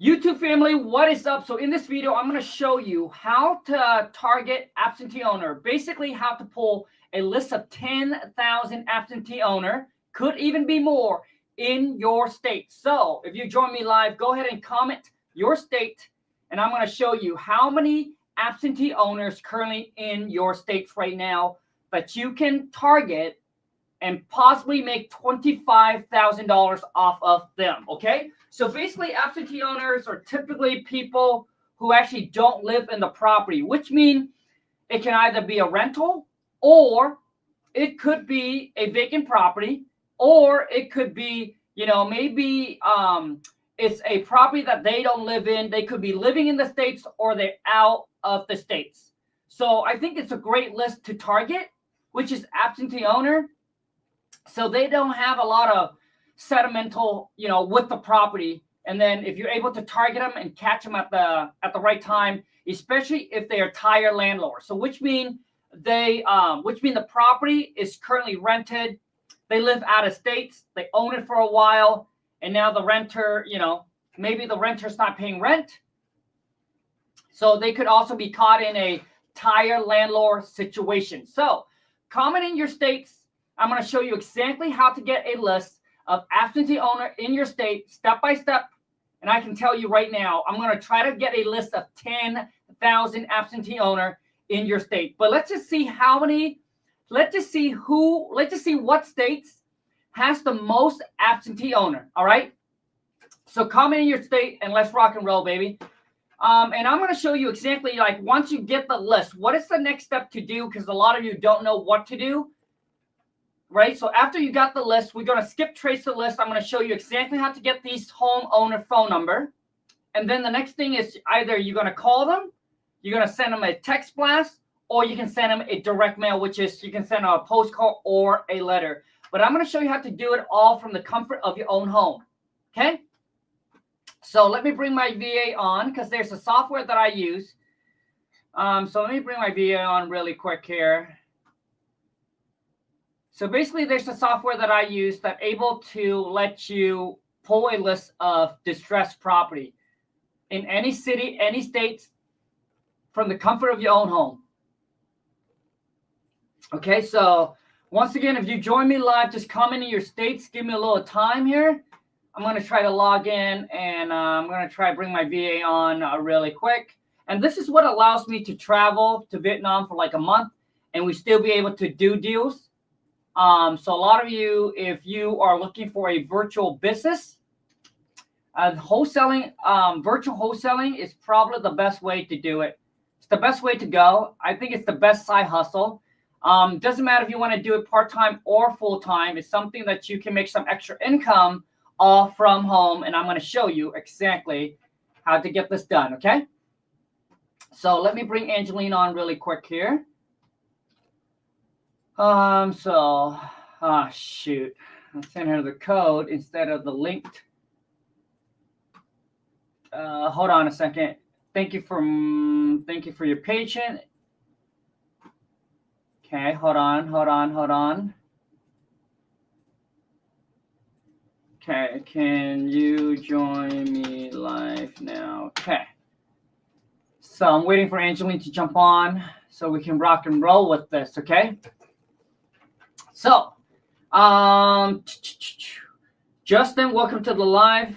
YouTube family, what is up? So in this video, I'm going to show you how to target absentee owner. Basically, how to pull a list of 10,000 absentee owner, could even be more, in your state. So if you join me live, go ahead and comment your state, and I'm going to show you how many absentee owners currently in your states right now that you can target and possibly make $25,000 off of them, okay? So basically, absentee owners are typically people who actually don't live in the property, which means it can either be a rental, or it could be a vacant property, or it could be, maybe it's a property that they don't live in. They could be living in the States, or they're out of the States. So I think it's a great list to target, which is absentee owner. So they don't have a lot of sentimental, with the property. And then if you're able to target them and catch them at the right time, especially if they are tired landlords. So which mean the property is currently rented. They live out of states. They own it for a while, and now the renter, maybe the renter's not paying rent. So they could also be caught in a tired landlord situation. So comment in your states. I'm going to show you exactly how to get a list of absentee owner in your state, step by step. And I can tell you right now, I'm going to try to get a list of 10,000 absentee owner in your state. But let's just see let's just see what states has the most absentee owner. All right. So comment in your state and let's rock and roll, baby. And I'm going to show you exactly, like, once you get the list, what is the next step to do? Because a lot of you don't know what to do. Right, so after you got the list, we're going to skip trace the list. I'm going to show you exactly how to get these homeowner phone number. And then the next thing is either you're going to call them, you're going to send them a text blast, or you can send them a direct mail, which is you can send a postcard or a letter. But I'm going to show you how to do it all from the comfort of your own home. Okay? So let me bring my VA on, because there's a software that I use. So let me bring my VA on really quick here. So basically, there's a software that I use that's able to let you pull a list of distressed property in any city, any state, from the comfort of your own home. Okay, so once again, if you join me live, just comment in your states. Give me a little time here. I'm going to try to log in, and I'm going to try to bring my VA on really quick. And this is what allows me to travel to Vietnam for like a month, and we still be able to do deals. So a lot of you, if you are looking for a virtual business, wholesaling, virtual wholesaling is probably the best way to do it. It's the best way to go. I think it's the best side hustle. Doesn't matter if you want to do it part-time or full-time. It's something that you can make some extra income all from home. And I'm going to show you exactly how to get this done. Okay. So let me bring Angeline on really quick here. Shoot. I sent her the code instead of the link. Hold on a second. Thank you for your patience. Okay, hold on. Okay, can you join me live now? Okay. So I'm waiting for Angeline to jump on so we can rock and roll with this, okay? So, Justin, welcome to the live.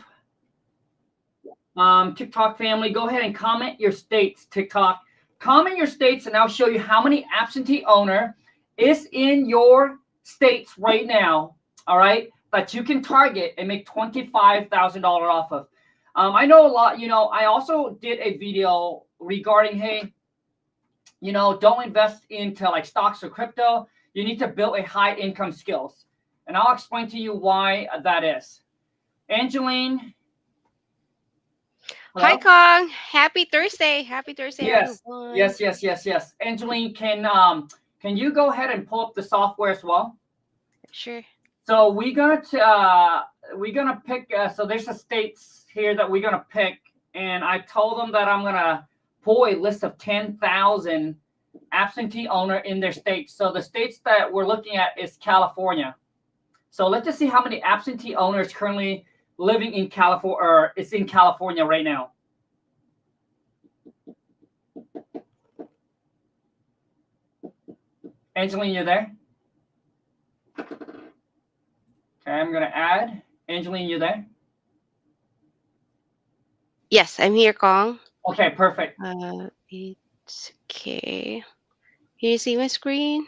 TikTok family, go ahead and comment your states, TikTok. Comment your states, and I'll show you how many absentee owner is in your states right now, all right, that you can target and make $25,000 off of. I know a lot, I also did a video regarding, hey, don't invest into like stocks or crypto. You need to build a high income skills. And I'll explain to you why that is. Angeline. Hello? Hi, Khang. Happy Thursday. Happy Thursday, yes. everyone. Yes. Angeline, can you go ahead and pull up the software as well? Sure. So we're gonna pick. So there's a states here that we're gonna pick, and I told them that I'm gonna pull a list of 10,000 absentee owner in their states. So the states that we're looking at is California. So let's just see how many absentee owners currently living in California, or it's in California right now? Angeline, you there? Okay, I'm gonna add. Angeline, you there? Yes, I'm here, Khang. Okay, perfect. It's okay. Can you see my screen?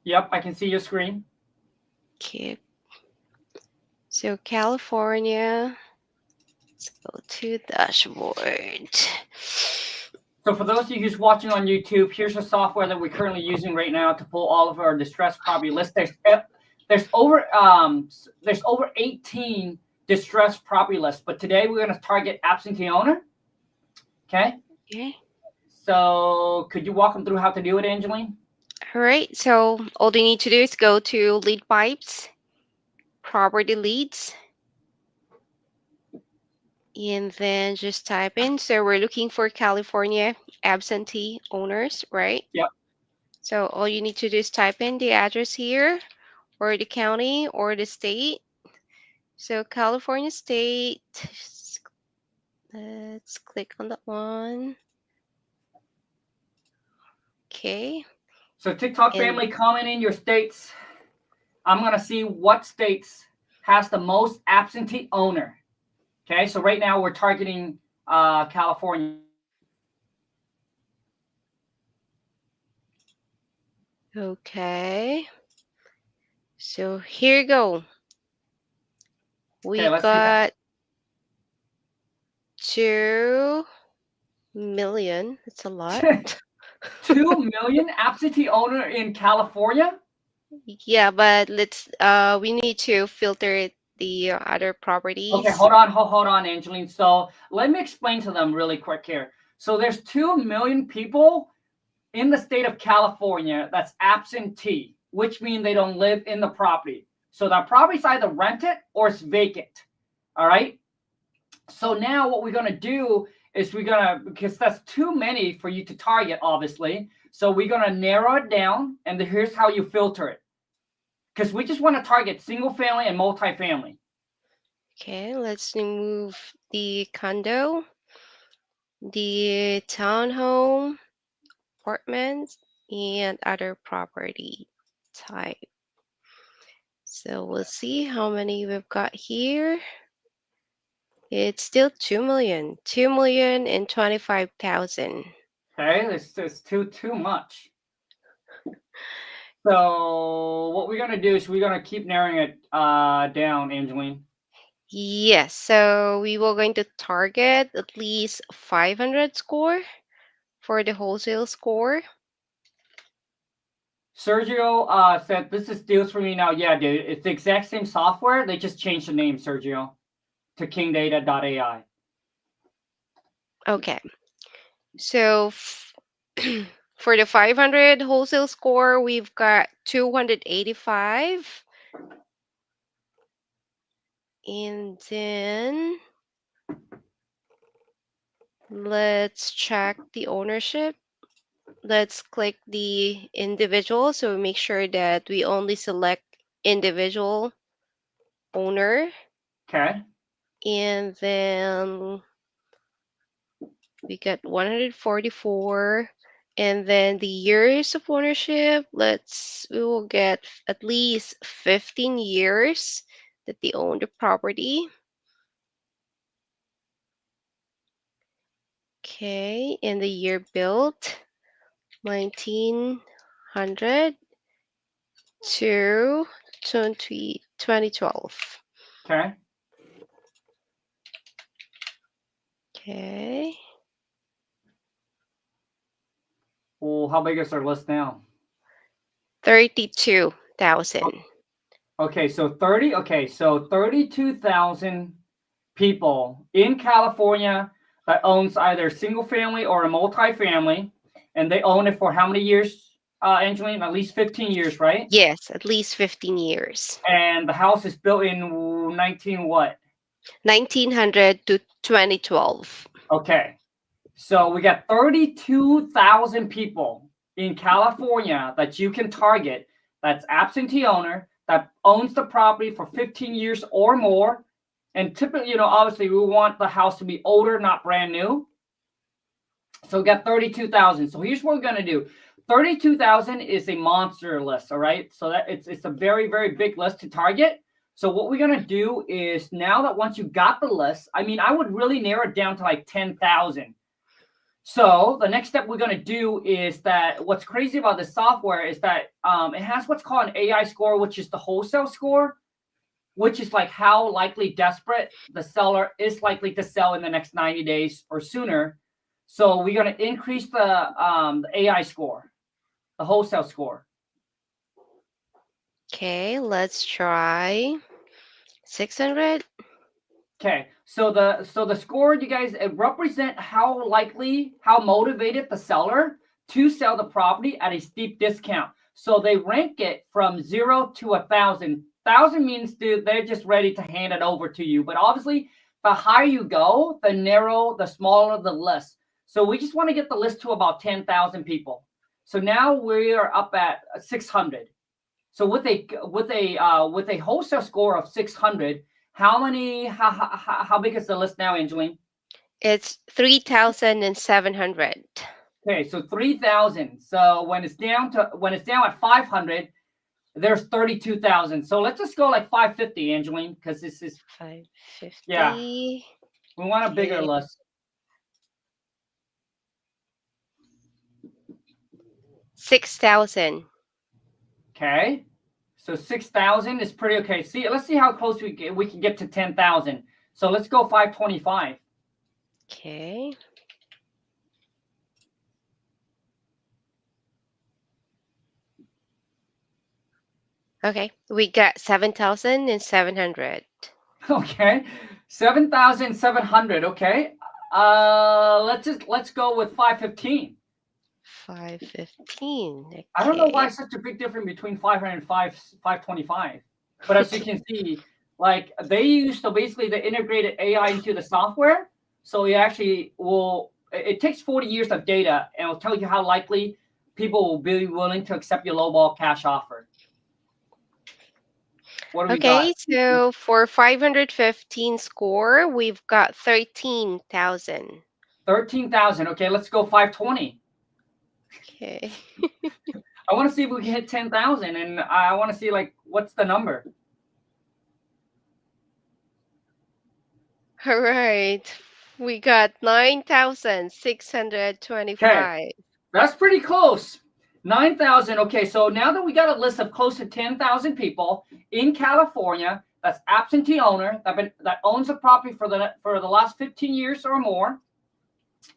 Yep, I can see your screen. Okay. So California. Let's go to dashboard. So for those of you who's watching on YouTube, here's the software that we're currently using right now to pull all of our distressed property lists. There's over 18 distressed property lists, but today we're going to target absentee owner. Okay. Okay. So could you walk them through how to do it, Angeline? All right. So all you need to do is go to lead pipes, property leads, and then just type in. So we're looking for California absentee owners, right? Yep. So all you need to do is type in the address here, or the county, or the state. So California state. Let's click on that one. Okay. So TikTok And family, comment in your states. I'm going to see what states has the most absentee owner. Okay, so right now we're targeting California. okay. So here you go. We Okay, let's see that. got 2 million. That's a lot. 2 million absentee owner in California. Yeah, but let's we need to filter the other Okay, properties. hold on, Angeline. So let me explain to them really quick here. So there's 2 million people in the state of California that's absentee, which means they don't live in the property. So that property's either rented or it's vacant. All right. So now what we're gonna do is because that's too many for you to target, obviously. So we're gonna narrow it down, and here's how you filter it. Because we just want to target single family and multifamily. Okay, let's remove the condo, the townhome, apartments, and other property type. So we'll see how many we've got here. It's still 2 million, 2,025,000. Okay, it's too much. So what we're gonna do is we're gonna keep narrowing it down, Angeline. Yes, so we were going to target at least 500 score for the wholesale score. Sergio said this is deals for me now. Yeah, dude, it's the exact same software. They just changed the name, Sergio, to kingdata.ai. Okay, so for the 500 wholesale score, we've got 285. And then let's check the ownership. Let's click the individual. So make sure that we only select individual owner. Okay. And then we got 144. And then the years of ownership, we will get at least 15 years that they own the property. Okay, and the year built, 1900 to 2012. Okay. Okay. Well, how big is our list now? 32,000. Okay, so 32,000 people in California that owns either single family or a multifamily, and they own it for how many years, Angeline? At least 15 years, right? Yes, at least 15 years. And the house is built in 1900 to 2012. Okay, so we got 32,000 people in California that you can target. That's absentee owner that owns the property for 15 years or more, And typically, obviously we want the house to be older, not brand new. So we got 32,000. So here's what we're going to do. 32,000 is a monster list. All right. So that it's a very, very big list to target. So what we're going to do is, now that once you got the list, I mean, I would really narrow it down to like 10,000. So the next step we're going to do is that what's crazy about this software is that it has what's called an AI score, which is the wholesale score, which is like how likely desperate the seller is likely to sell in the next 90 days or sooner. So we're going to increase the AI score, the wholesale score. Okay, let's try 600. Okay, so the score, you guys, it represent how likely, how motivated the seller to sell the property at a steep discount. So they rank it from 0 to 1,000. 1,000 means, dude, they're just ready to hand it over to you. But obviously, the higher you go, the smaller the list. So we just want to get the list to about 10,000 people. So now we are up at 600. So with a wholesale score of 600, how big is the list now, Angeline? It's 3,700. Okay, so 3,000. So when it's down at 500, there's 32,000. So let's just go like 550, Angeline, because this is 550. Yeah. We want a bigger list. 6,000. Okay. So 6,000 is pretty okay. See, let's see how close we can get to 10,000. So let's go 525. Okay. Okay, we got 7,700. Okay, 7,700. Okay, let's go with 515. 515. Okay. I don't know why it's such a big difference between 500 and 525. But as you can see, like they use basically the integrated AI into the software. So it actually it takes 40 years of data and it'll tell you how likely people will be willing to accept your lowball cash offer. What do we got? Okay, so for 515 score, we've got 13,000. 13,000. Okay, let's go 520. Okay. I want to see if we can hit 10,000, and I want to see like what's the number. All right. We got 9,625. Okay, that's pretty close. 9,000. Okay, so now that we got a list of close to 10,000 people in California that's absentee owner that owns a property for the last 15 years or more.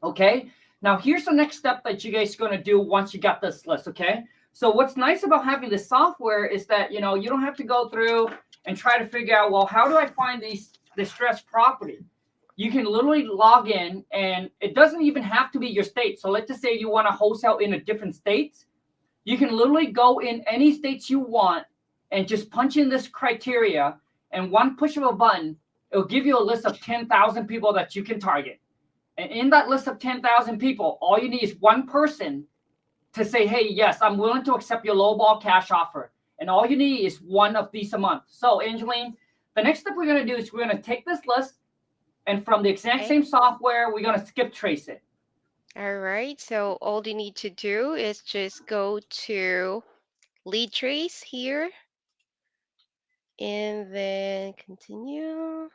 Okay, now here's the next step that you guys are going to do once you got this list. Okay, so what's nice about having this software is that you don't have to go through and try to figure out, well, how do I find these distressed property? You can literally log in, and it doesn't even have to be your state. So let's just say you want to wholesale in a different state. You can literally go in any states you want and just punch in this criteria, and one push of a button, it'll give you a list of 10,000 people that you can target. And in that list of 10,000 people, all you need is one person to say, hey, yes, I'm willing to accept your lowball cash offer. And all you need is one of these a month. So, Angeline, the next step we're going to do is we're going to take this list, and from the exact same software, we're going to skip trace it. All right. So all you need to do is just go to lead trace here and then continue.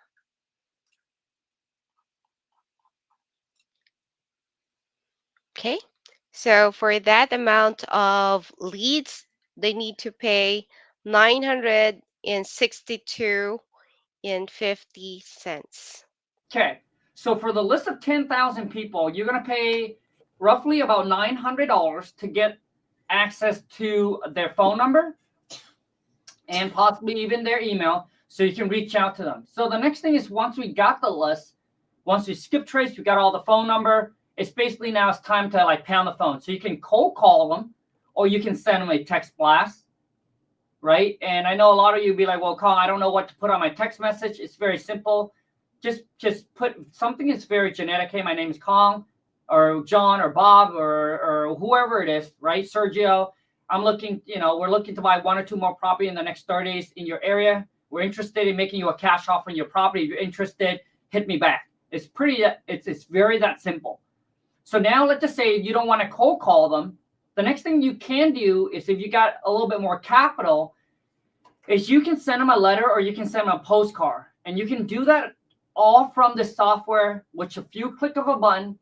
Okay. So for that amount of leads, they need to pay 962.50. Okay. So for the list of 10,000 people, you're going to pay roughly about $900 to get access to their phone number and possibly even their email, so you can reach out to them. So the next thing is, once we got the list, once we skip trace, we got all the phone number, it's basically now it's time to like pound the phone. So you can cold call them, or you can send them a text blast, right? And I know a lot of you be like, well, Khang, I don't know what to put on my text message. It's very simple. Just put something that's very generic. Hey, my name is Khang, or John, or Bob, or whoever it is, right? Sergio, I'm looking, we're looking to buy 1 or 2 more property in the next 30 days in your area. We're interested in making you a cash offer on your property. If you're interested, hit me back. It's very that simple. So now let's just say you don't want to cold call them. The next thing you can do is, if you got a little bit more capital, is you can send them a letter or you can send them a postcard. And you can do that all from the software, which a few click of a button,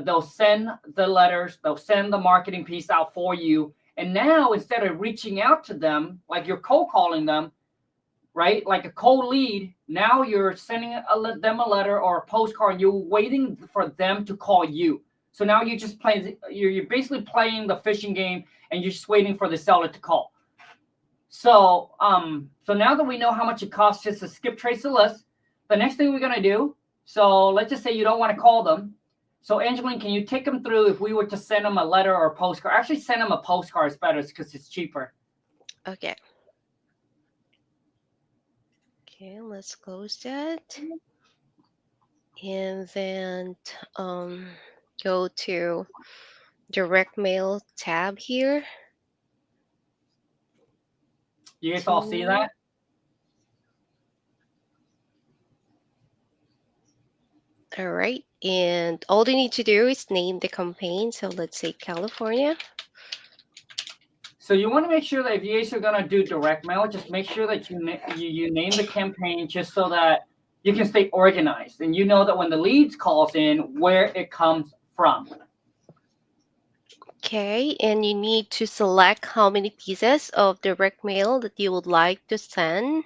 they'll send the letters, they'll send the marketing piece out for you. And now, instead of reaching out to them, like you're cold calling them, right? Like a cold lead, now you're sending them a letter or a postcard, and you're waiting for them to call you. So now you're just playing, you're basically playing the fishing game, and you're just waiting for the seller to call. So, so now that we know how much it costs just to skip trace the list, the next thing we're gonna do, so let's just say you don't want to call them. So Angeline, can you take them through if we were to send them a letter or a postcard? Actually, send them a postcard is better because it's cheaper. Okay. Okay, let's close that. And then go to direct mail tab here. You guys all see that? All right. And all you need to do is name the campaign. So let's say California. So you want to make sure that if you guys are going to do direct mail, just make sure that you name the campaign, just so that you can stay organized and you know that when the leads calls in, where it comes from. Okay, and you need to select how many pieces of direct mail that you would like to send.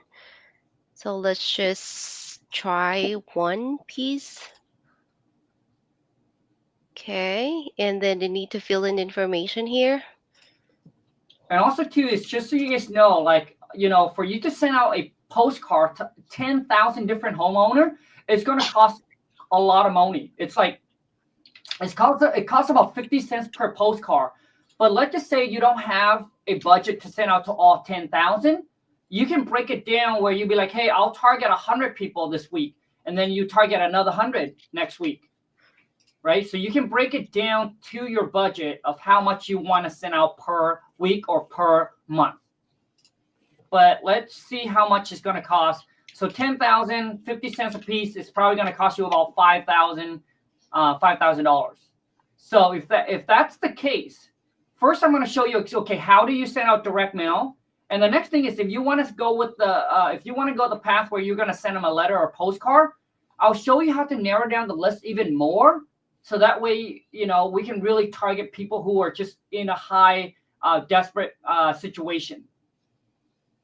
So let's just try one piece. Okay, and then you need to fill in information here. And also too, it's just so you guys know, like, you know, for you to send out a postcard to 10,000 different homeowner, it's going to cost a lot of money. It's like, it costs about 50 cents per postcard. But let's just say you don't have a budget to send out to all 10,000. You can break it down where you'd be like, hey, I'll target 100 people this week, and then you target another 100 next week, right? So you can break it down to your budget of how much you want to send out per week or per month. But let's see how much it's going to cost. So 10,000, 50 cents a piece is probably going to cost you about $5,000. So if that's the case, first I'm going to show you, okay, how do you send out direct mail? And the next thing is, if you want to go with the path where you're going to send them a letter or postcard, I'll show you how to narrow down the list even more. So that way, you know, we can really target people who are just in a high, desperate situation.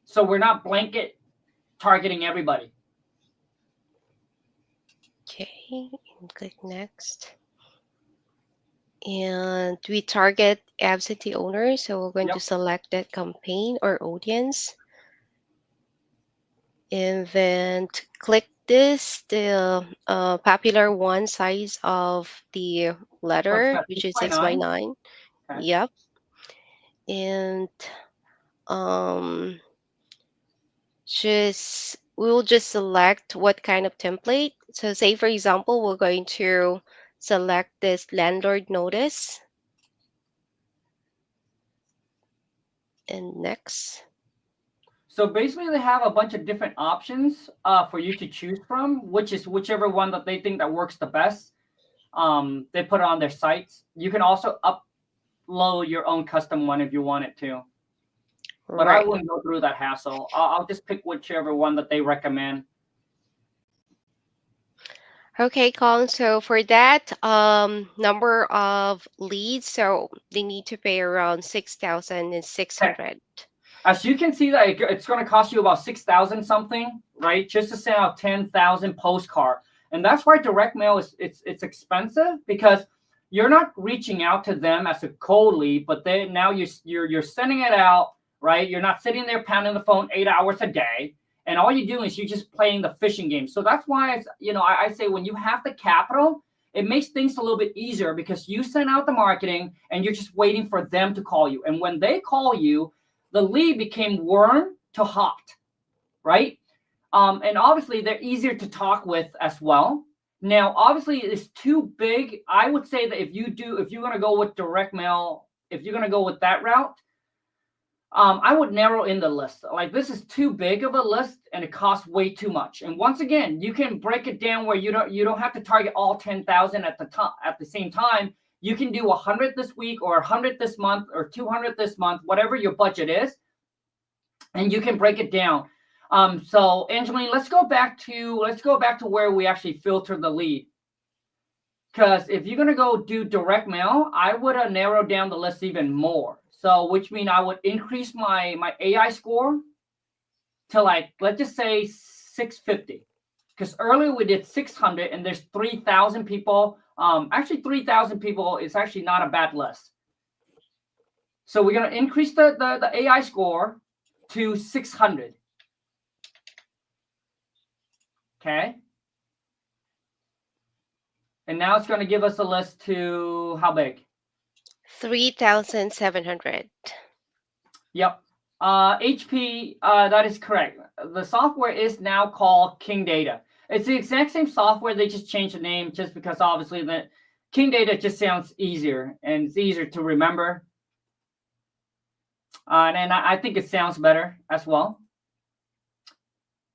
So we're not blanket targeting everybody. Okay, and click next. And we target absentee owners, so we're going to select that campaign or audience. And then click this, the popular one size of the letter, which is 6x9. Okay. Yep. And we'll just select what kind of template. So say, for example, we're going to select this landlord notice. And next. So basically they have a bunch of different options for you to choose from, which is whichever one that they think that works the best. They put it on their sites. You can also upload your own custom one if you want it to. But I wouldn't go through that hassle. I'll just pick whichever one that they recommend. Okay, Colin. So for that number of leads, so they need to pay around 6,600. Okay. As you can see, that it's going to cost you about 6,000 something, right? Just to send out 10,000 postcard, and that's why direct mail it's expensive, because you're not reaching out to them as a cold lead, but then now you're sending it out, right? You're not sitting there pounding the phone 8 hours a day. And all you do is you're just playing the fishing game. So that's why I say when you have the capital, it makes things a little bit easier, because you send out the marketing and you're just waiting for them to call you. And when they call you, the lead became warm to hot, right? And obviously they're easier to talk with as well. Now, obviously it's too big. I would say that if you're going to go with direct mail, if you're going to go with that route, I would narrow in the list. Like this is too big of a list and it costs way too much. And once again, you can break it down where you don't have to target all 10,000 at the same time. You can do 100 this week or 100 this month or 200 this month, whatever your budget is, and you can break it down. So Angeline, let's go back to where we actually filter the lead. Because if you're gonna go do direct mail, I would have narrowed down the list even more. So which means I would increase my AI score to like, let's just say 650. Because earlier we did 600 and there's 3,000 people. Actually 3,000 people is actually not a bad list. So we're gonna increase the AI score to 600. Okay. And now it's going to give us a list to how big? 3,700. Yep. HP, that is correct. The software is now called King Data. It's the exact same software. They just changed the name just because obviously the King Data just sounds easier and it's easier to remember. And I think it sounds better as well.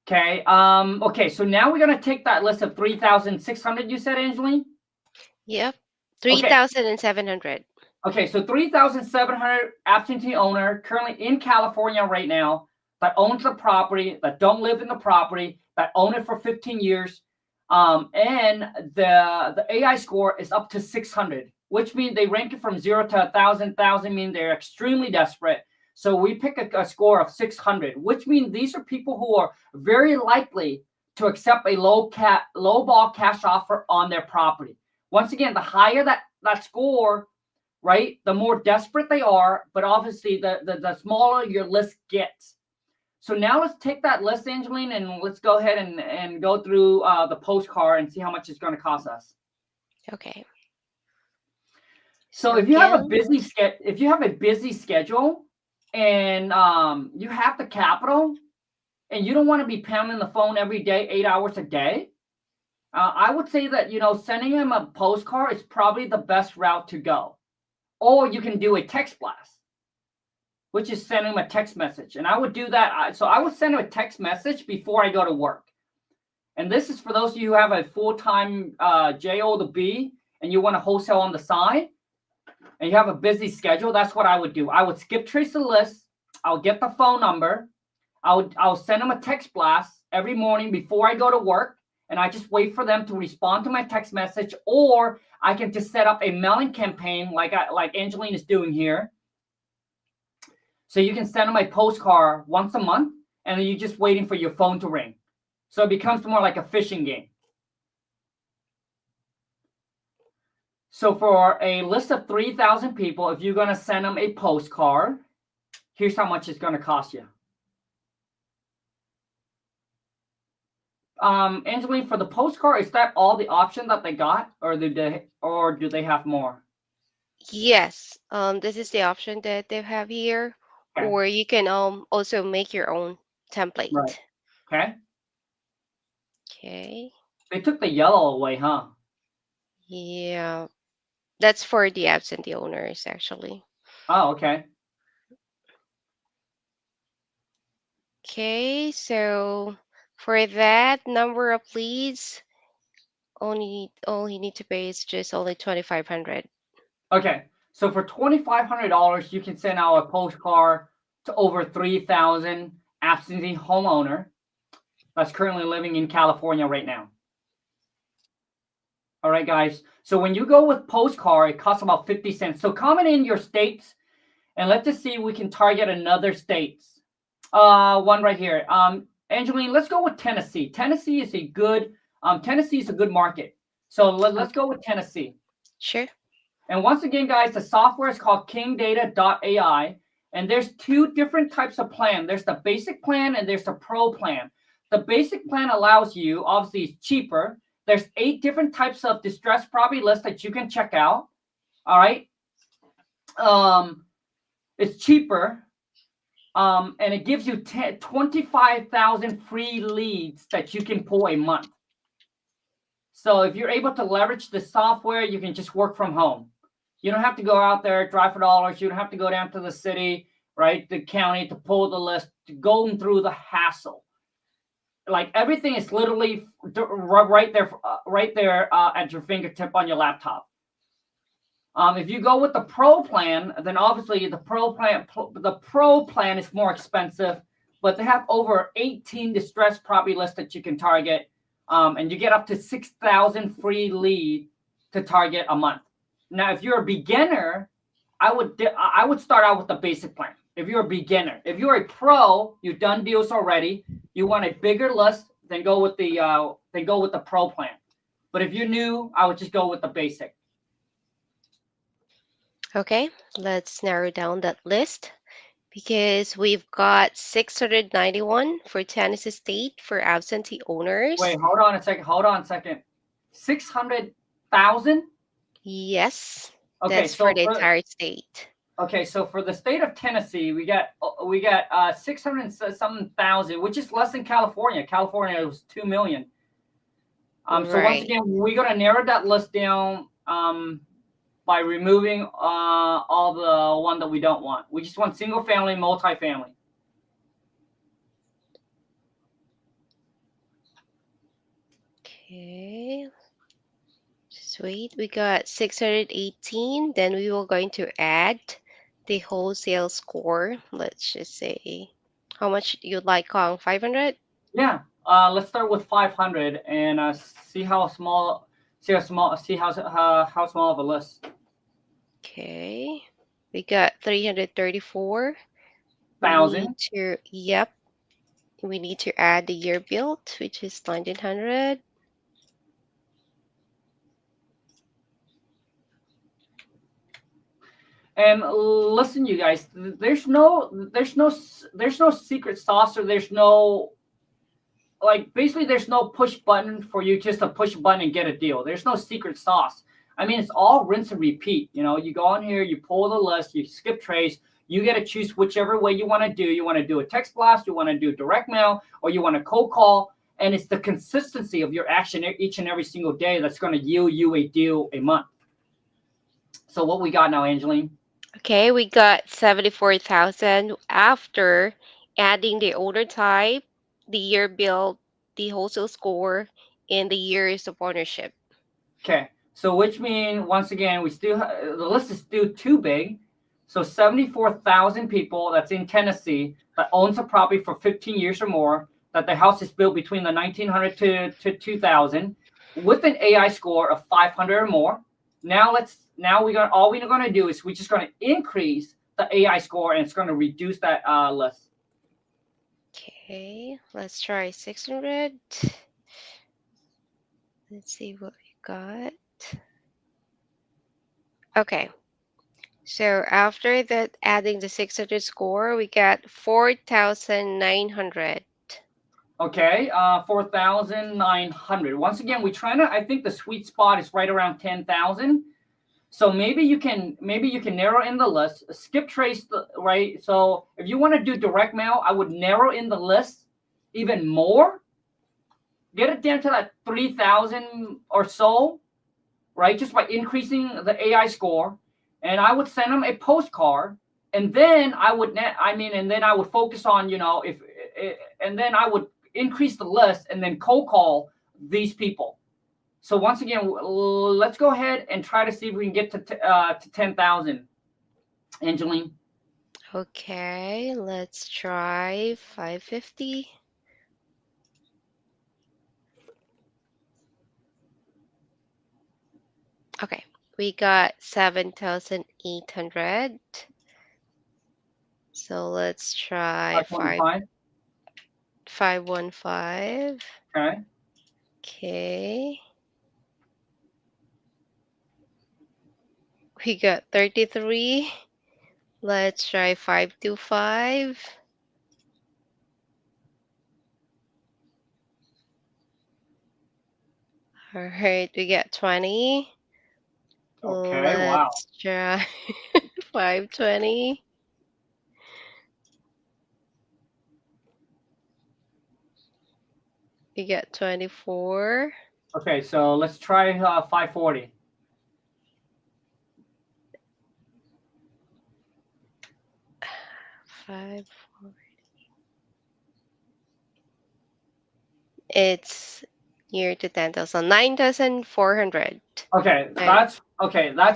Okay. Okay. So now we're going to take that list of 3,600 you said, Angeline? Yep. 3,700. Okay, so 3,700 absentee owner currently in California right now that owns the property, that don't live in the property, that own it for 15 years. And the AI score is up to 600, which means they rank it from 0 to 1,000. 1,000 mean they're extremely desperate. So we pick a score of 600, which means these are people who are very likely to accept a low ball cash offer on their property. Once again, the higher that score, right, the more desperate they are, but obviously the smaller your list gets. So now let's take that list, Angeline, and let's go ahead and go through the postcard and see how much it's going to cost us. Okay. So if you have a busy schedule and you have the capital and you don't want to be pounding the phone every day, 8 hours a day, I would say that, sending them a postcard is probably the best route to go. Or you can do a text blast, which is sending them a text message. And I would do that. So I would send them a text message before I go to work. And this is for those of you who have a full-time JO to B and you want to wholesale on the side and you have a busy schedule. That's what I would do. I would skip trace the list. I'll get the phone number. I'll send them a text blast every morning before I go to work. And I just wait for them to respond to my text message, or I can just set up a mailing campaign like Angeline is doing here. So you can send them a postcard once a month, and then you're just waiting for your phone to ring. So it becomes more like a fishing game. So for a list of 3,000 people, if you're going to send them a postcard, here's how much it's going to cost you. Angeline, for the postcard, is that all the option that they got, or do they have more? Yes. This is the option that they have here, Okay. or you can also make your own template. Right. Okay. Okay. They took the yellow away, huh? Yeah. That's for the absentee owners, actually. Oh, okay. Okay, so for that number of leads, all you need to pay is just only 2,500. Okay. So for $2,500, you can send out a postcard to over 3,000 absentee homeowner that's currently living in California right now. All right, guys. So when you go with postcard, it costs about 50 cents. So comment in your states, and let's just see if we can target another states. One right here. Angeline, let's go with Tennessee. Tennessee is a good market. So let's go with Tennessee. Sure. And once again, guys, the software is called kingdata.ai. And there's two different types of plan. There's the basic plan and there's the pro plan. The basic plan allows you, obviously it's cheaper. There's 8 different types of distressed property lists that you can check out. All right. It's cheaper. And it gives you 25,000 free leads that you can pull a month. So if you're able to leverage the software, you can just work from home. You don't have to go out there, drive for dollars. You don't have to go down to the city, right? The county to pull the list, to going through the hassle. Like everything is literally right there at your fingertip on your laptop. If you go with the pro plan, then obviously the pro plan is more expensive, but they have over 18 distressed property lists that you can target, and you get up to 6,000 free lead to target a month. Now, if you're a beginner, I would start out with the basic plan. If you're a beginner, if you're a pro, you've done deals already, you want a bigger list, then go with the pro plan. But if you're new, I would just go with the basic. Okay, let's narrow down that list because we've got 691 for Tennessee State for absentee owners. Wait, hold on a second. 600,000? Yes, Okay, that's so for the entire state. Okay, so for the state of Tennessee, we got 600 something thousand, which is less than California. California was 2 million. So once again, we're gonna narrow that list down by removing all the one that we don't want. We just want single family, multifamily. Okay. Sweet. We got 618. Then we were going to add the wholesale score. Let's just say how much you'd like, Kong? 500? Yeah. Let's start with 500 and see how small of a list. Okay. We got 334. Thousand. Yep. We need to add the year built, which is 1900. And listen, you guys, there's no secret sauce, or there's no, like, basically there's no push button for you just to push a button and get a deal. There's no secret sauce. I mean, it's all rinse and repeat. You know, you go on here, you pull the list, you skip trace, you get to choose whichever way you want to do. You want to do a text blast, you want to do direct mail, or you want to cold call. And it's the consistency of your action each and every single day that's going to yield you a deal a month. So what we got now, Angeline? Okay, we got 74,000 after adding the order type, the year built, the wholesale score, and the years of ownership. Okay, so which means, once again, we still the list is still too big. So 74,000 people that's in Tennessee that owns a property for 15 years or more, that the house is built between the 1900 to 2000 with an AI score of 500 or more. Now all we're going to do is we're just going to increase the AI score, and it's going to reduce that list. Okay, let's try 600. Let's see what we got. Okay, so after that, adding the 600 score, we got 4,900. Okay, 4,900. Once again, I think the sweet spot is right around 10,000. So maybe you can narrow in the list, skip trace right. So if you want to do direct mail, I would narrow in the list even more. Get it down to that 3,000 or so, right? Just by increasing the AI score, and I would send them a postcard, and then I would focus on, and then I would increase the list and then cold call these people. So once again, let's go ahead and try to see if we can get to 10,000. Angeline. Okay, let's try 550. Okay, we got 7,800. So let's try 515. Okay. Okay. We got 33. Let's try 525. All right, we got 20. Okay, wow. Let's try 520. We got 24. Okay, so let's try 540. 5. It's near to 10,000. 9,400. Okay, that's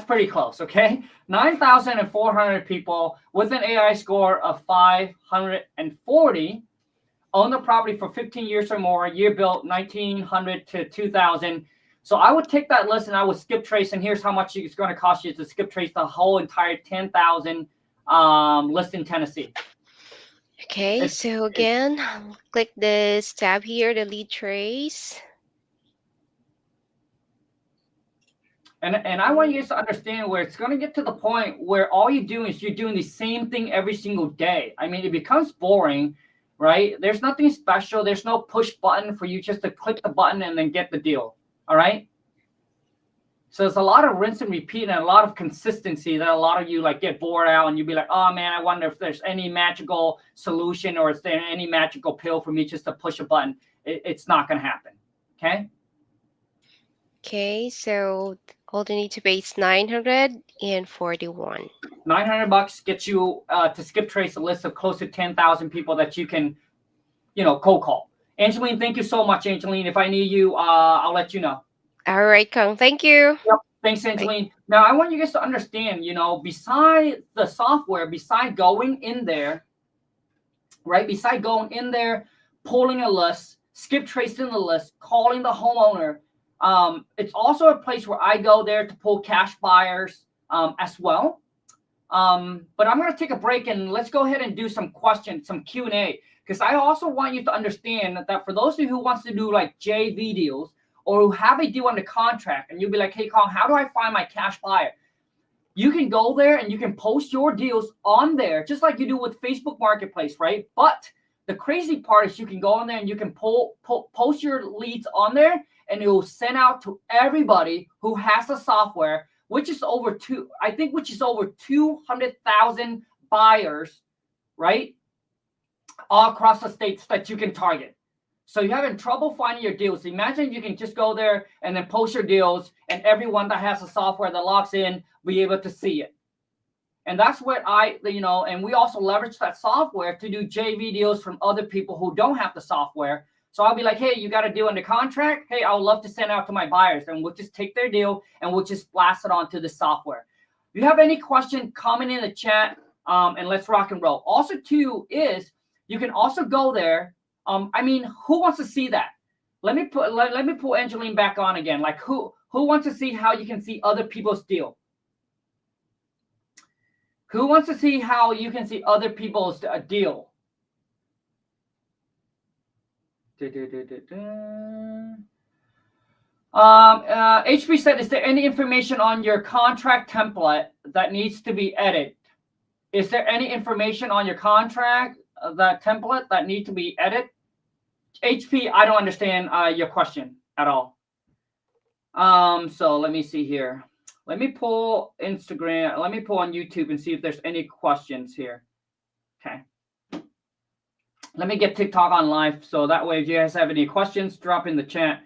pretty close. Okay, 9,400 people with an AI score of 540 own the property for 15 years or more. Year built 1900 to 2000. So I would take that list and I would skip trace. And here's how much it's going to cost you to skip trace the whole entire 10,000 list in Tennessee. Okay, so again, click this tab here, the lead trace. And I want you guys to understand where it's going to get to the point where all you do is you're doing the same thing every single day. I mean, it becomes boring, right? There's nothing special. There's no push button for you just to click the button and then get the deal. All right. So there's a lot of rinse and repeat and a lot of consistency that a lot of you like get bored out and you'll be like, oh man, I wonder if there's any magical solution or is there any magical pill for me just to push a button. It's not going to happen. Okay. Okay, so all you need to pay is 941. $900 gets you to skip trace a list of close to 10,000 people that you can, cold call. Angeline, thank you so much, Angeline. If I need you, I'll let you know. All right, Khang. Thank you. Yep. Thanks, Angeline. Bye. Now, I want you guys to understand, beside the software, beside going in there, right? Beside going in there, pulling a list, skip tracing the list, calling the homeowner, it's also a place where I go there to pull cash buyers as well. But I'm going to take a break and let's go ahead and do some questions, some Q&A, because I also want you to understand that for those of you who wants to do like JV deals or who have a deal under contract and you'll be like, hey, Khang, how do I find my cash buyer? You can go there and you can post your deals on there, just like you do with Facebook Marketplace, right? But the crazy part is you can go on there and you can post your leads on there and it will send out to everybody who has the software, which is over 200,000 buyers, right? All across the states that you can target. So you're having trouble finding your deals. Imagine you can just go there and then post your deals and everyone that has the software that logs in will be able to see it. And that's what and we also leverage that software to do JV deals from other people who don't have the software. So I'll be like, hey, you got a deal under contract? Hey, I would love to send out to my buyers. And we'll just take their deal and we'll just blast it onto the software. If you have any question, comment in the chat and let's rock and roll. Also, too, is you can also go there. Who wants to see that? Let me pull Angeline back on again. Like who wants to see how you can see other people's deal? Who wants to see how you can see other people's deal? HP said, is there any information on your contract template that needs to be edited? Is there any information on your contract, that template that need to be edited? HP, I don't understand your question at all. So let me see here. Let me pull Instagram. Let me pull on YouTube and see if there's any questions here. Okay. Let me get TikTok on live. So that way, if you guys have any questions, drop in the chat.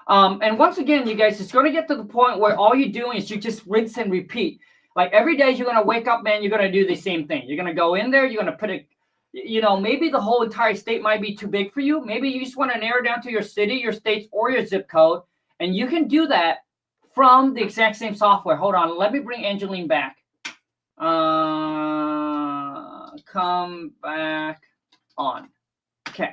And once again, you guys, it's going to get to the point where all you're doing is you just rinse and repeat. Like every day you're going to wake up, man, you're going to do the same thing. You're going to go in there. You're going to put it, maybe the whole entire state might be too big for you. Maybe you just want to narrow down to your city, your states, or your zip code. And you can do that from the exact same software. Hold on. Let me bring Angeline back. Come back on. Okay.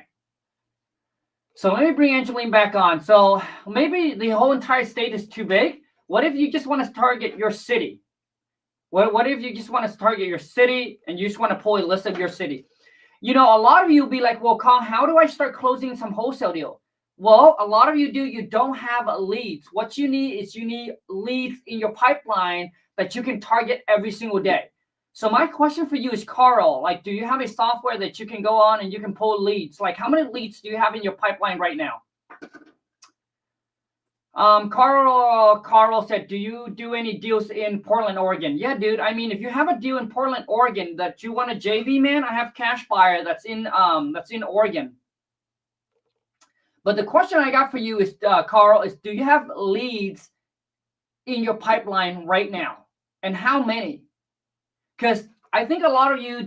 So let me bring Angeline back on. So maybe the whole entire state is too big. What if you just want to target your city? What if you just want to target your city and you just want to pull a list of your city? A lot of you will be like, well, Khang, how do I start closing some wholesale deal? Well, a lot of you don't have leads. What you need is leads in your pipeline that you can target every single day. So my question for you is, Carl, like, do you have a software that you can go on and you can pull leads? Like, how many leads do you have in your pipeline right now? Carl said, do you do any deals in Portland, Oregon? Yeah, dude. If you have a deal in Portland, Oregon that you want a JV, man, I have cash buyer that's in Oregon. But the question I got for you is, Carl, is do you have leads in your pipeline right now? And how many? Because I think a lot of you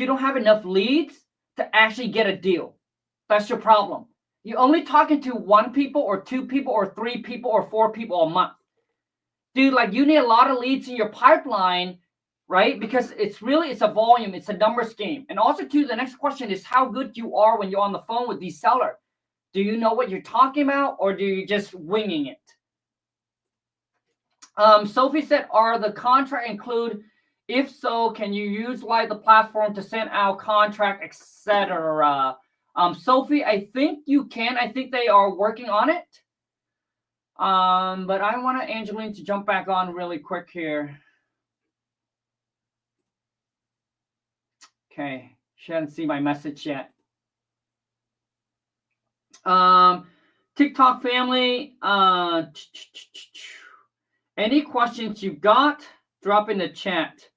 don't have enough leads to actually get a deal. That's your problem. You're only talking to 1 people or 2 people or 3 people or 4 people a month. Dude, like you need a lot of leads in your pipeline, right? Because it's a volume, it's a numbers game. And also too, the next question is how good you are when you're on the phone with these sellers. Do you know what you're talking about, or do you just winging it? Sophie said, are the contract include? If so, can you use like the platform to send out contract, etc.? Sophie, I think you can. I think they are working on it. But I want Angeline to jump back on really quick here. Okay, she hasn't seen my message yet. TikTok family, any questions you got, drop in the chat.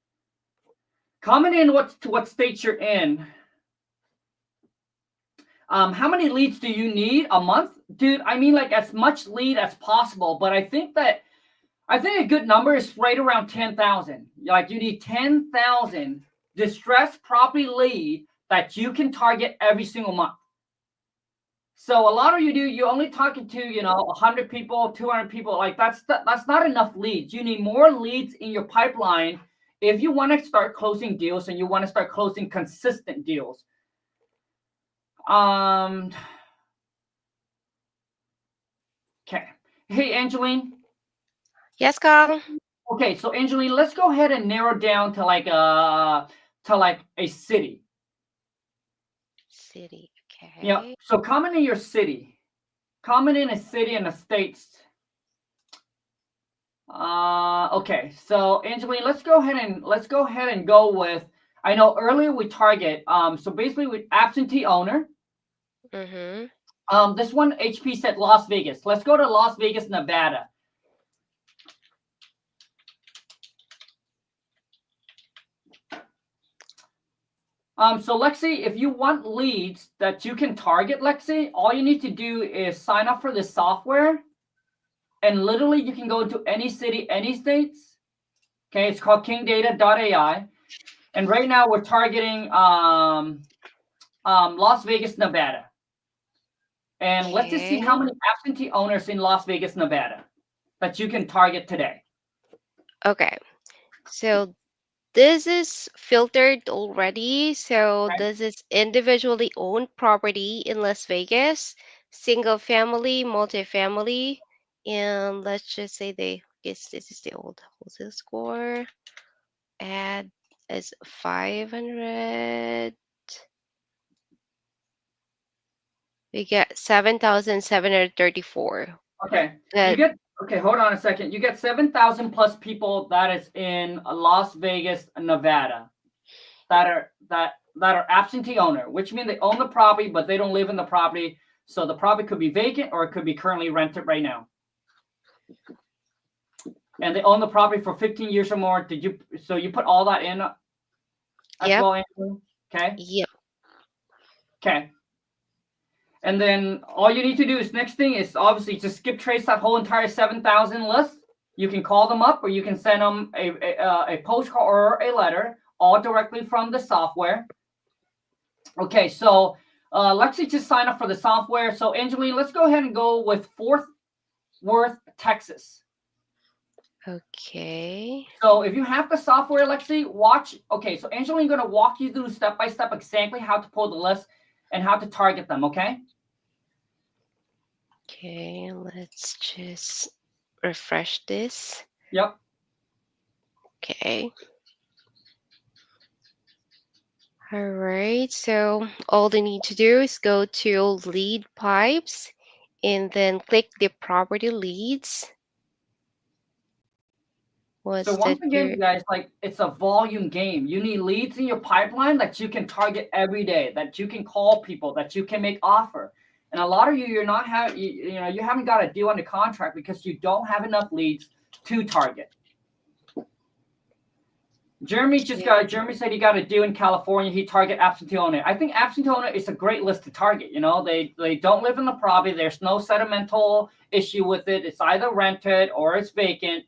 Comment in what state you're in. How many leads do you need a month? Dude, I mean like as much lead as possible, but I think a good number is right around 10,000. Like you need 10,000 distressed property lead that you can target every single month. So a lot of you're only talking to, 100 people, 200 people. Like that's not enough leads. You need more leads in your pipeline if you want to start closing deals and you want to start closing consistent deals. Okay. Hey, Angeline. Yes, Khang. Okay, so Angeline, let's go ahead and narrow down to like a city. City. Okay. Yeah. So comment in your city. Comment in a city and a state. Okay. So Angeline, let's go ahead and go with. I know earlier we target. So basically with absentee owner. Mm-hmm. This one HP said Las Vegas. Let's go to Las Vegas, Nevada. So Lexi, if you want leads that you can target, Lexi, all you need to do is sign up for this software, and literally you can go into any city, any states. Okay, it's called kingdata.ai, and right now we're targeting Las Vegas, Nevada. And let's just see how many absentee owners in Las Vegas, Nevada that you can target today. Okay, so this is filtered already. So Right. this is individually owned property in Las Vegas, single family, multifamily, and let's just say this is the old wholesale score. Add is 500. We get 7,734. Okay. That Hold on a second. You get 7,000 plus people that is in Las Vegas, Nevada, that are absentee owner, which means they own the property, but they don't live in the property. So the property could be vacant or it could be currently rented right now. And they own the property for 15 years or more. So you put all that in as well, Andrew? Okay. Yep. Okay. And then all you need to do is next thing is obviously just skip trace that whole entire 7,000 list. You can call them up or you can send them a postcard or a letter, all directly from the software. Okay, so Lexi just sign up for the software. So Angeline, let's go ahead and go with Fort Worth, Texas. Okay. So if you have the software, Lexi, watch. Okay, so Angeline going to walk you through step by step exactly how to pull the list and how to target them, okay? Okay, let's just refresh this. Yep. Okay. All right, so all they need to do is go to lead pipes and then click the property leads. So once again, guys, like it's a volume game. You need leads in your pipeline that you can target every day, that you can call people, that you can make offer. And a lot of you, you haven't got a deal on the contract because you don't have enough leads to target. Jeremy said he got a deal in California. He target absentee owner. I think absentee owner is a great list to target. They don't live in the property. There's no sentimental issue with it. It's either rented or it's vacant.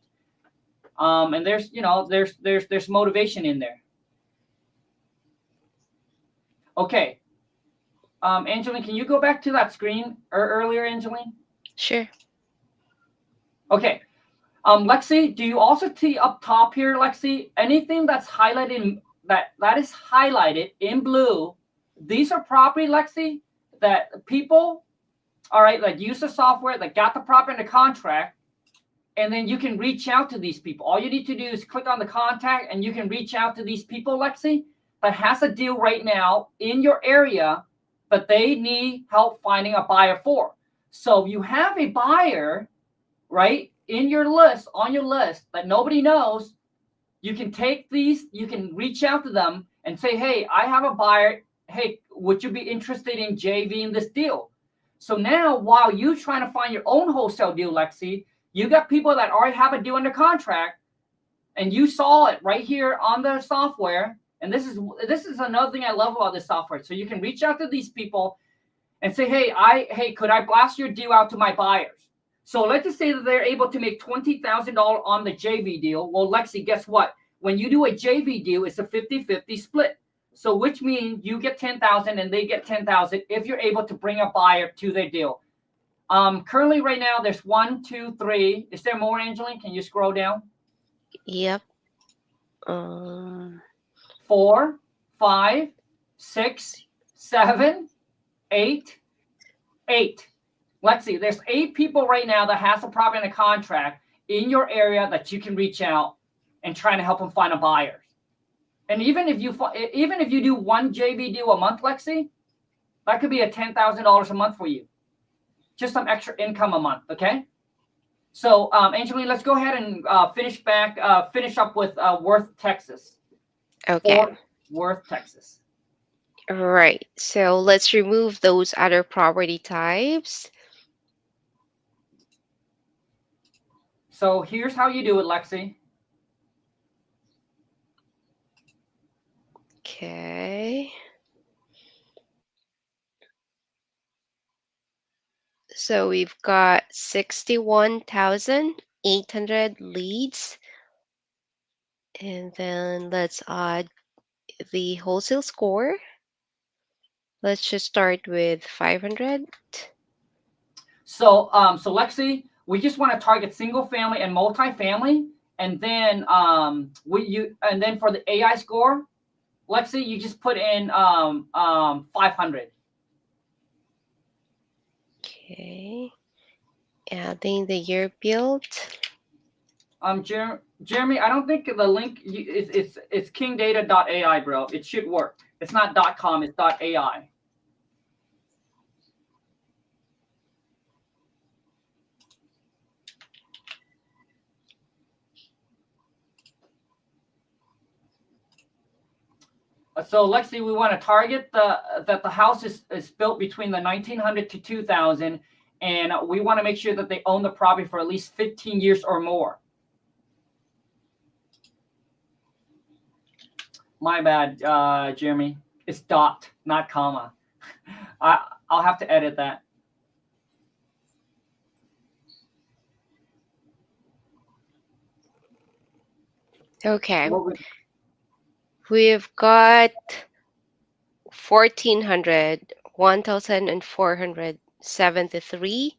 And there's motivation in there. Okay. Angeline, can you go back to that screen earlier, Angeline? Sure. Okay. Lexi, do you also see up top here, Lexi, anything that's highlighted that is highlighted in blue? These are property, Lexi, that people, all right, that use the software, that got the property in the contract, and then you can reach out to these people. All you need to do is click on the contact, and you can reach out to these people, Lexi, that has a deal right now in your area that they need help finding a buyer for. So you have a buyer, right, in your list, on your list that nobody knows. You can take these, you can reach out to them and say, hey, I have a buyer. Hey, would you be interested in JVing this deal? So now, while you're trying to find your own wholesale deal, Lexi, you got people that already have a deal under contract, and you saw it right here on the software. And this is another thing I love about this software. So you can reach out to these people and say, hey, could I blast your deal out to my buyers? So let's just say that they're able to make $20,000 on the JV deal. Well, Lexi, guess what? When you do a JV deal, it's a 50-50 split. So which means you get 10,000 and they get 10,000 if you're able to bring a buyer to their deal. Currently right now, there's 1, 2, 3. Is there more, Angeline? Can you scroll down? Yep. 4, 5, 6, 7, 8. Lexi, there's 8 people right now that has a property in a contract in your area that you can reach out and try to help them find a buyer. And even if you do one JV deal a month, Lexi, that could be a $10,000 a month for you. Just some extra income a month, okay? So, Angeline, let's go ahead and finish up with Worth, Texas. Okay. Fort Worth, Texas. Right. So let's remove those other property types. So here's how you do it, Lexi. Okay. So we've got 61,800 leads. And then let's add the wholesale score. Let's just start with 500. So, Lexi, we just want to target single family and multifamily, and then for the AI score, Lexi, you just put in 500. Okay. Adding the year built. Jeremy, I don't think the link it's kingdata.ai, bro. It should work. It's not .com, it's .ai. So Lexi, we want to target that the house is built between the 1900 to 2000, and we want to make sure that they own the property for at least 15 years or more. My bad, Jeremy. It's dot, not comma. I'll have to edit that. Okay. We've got 1,400, 1,473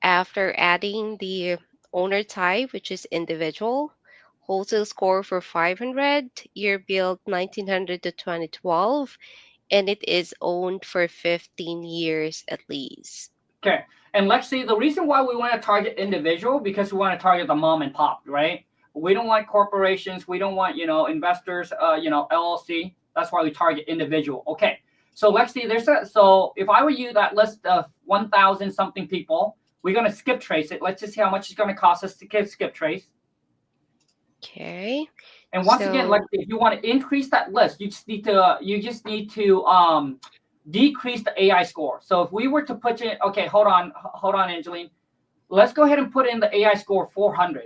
after adding the owner type, which is individual. Wholesale score for 500, year built 1900 to 2012, and it is owned for 15 years at least. Okay. And Lexi, the reason why we want to target individual, because we want to target the mom and pop, right? We don't want corporations. We don't want, investors, LLC. That's why we target individual. Okay. So Lexi, so if I were you, that list of 1,000 something people, we're going to skip trace it. Let's just see how much it's going to cost us to skip trace. Okay. And once again, Lexi, if you want to increase that list, you just need to decrease the AI score. So if we were to put in, okay, hold on, Angeline. Let's go ahead and put in the AI score 400.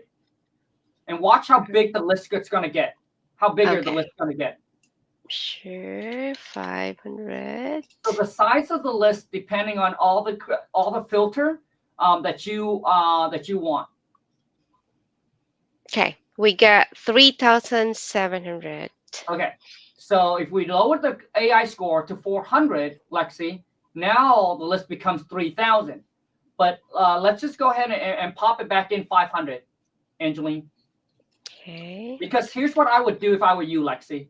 And watch how big the list is going to get. How bigger the list is going to get. Sure, 500. So the size of the list, depending on all the filter that you want. Okay, we got 3,700. Okay, So if we lower the AI score to 400, Lexi, now the list becomes 3,000. But let's just go ahead and pop it back in 500, Angeline. Okay. Because here's what I would do if I were you, Lexi.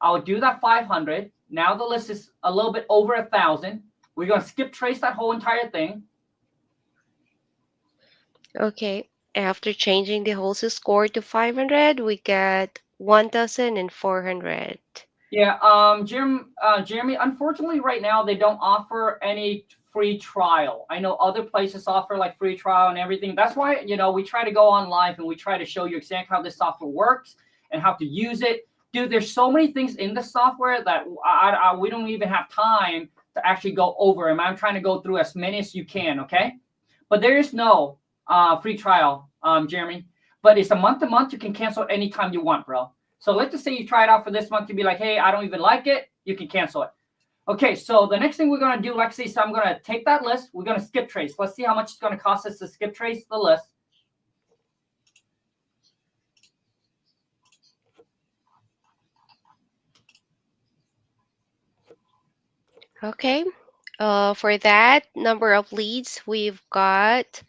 I would do that 500. Now the list is a little bit over 1,000. We're going to skip trace that whole entire thing. Okay. After changing the wholesale score to 500, we got 1,400. Yeah, Jeremy, unfortunately right now they don't offer any free trial. I know other places offer like free trial and everything. That's why, we try to go on live and we try to show you exactly how this software works and how to use it. Dude, there's so many things in the software that we don't even have time to actually go over them. I'm trying to go through as many as you can, okay? But there is no free trial, Jeremy. But it's a month to month. You can cancel anytime you want, bro. So let's just say you try it out for this month. You'd be like, hey, I don't even like it. You can cancel it. Okay, so the next thing we're going to do, Lexi, so I'm going to take that list. We're going to skip trace. Let's see how much it's going to cost us to skip trace the list. Okay. For that number of leads, we've got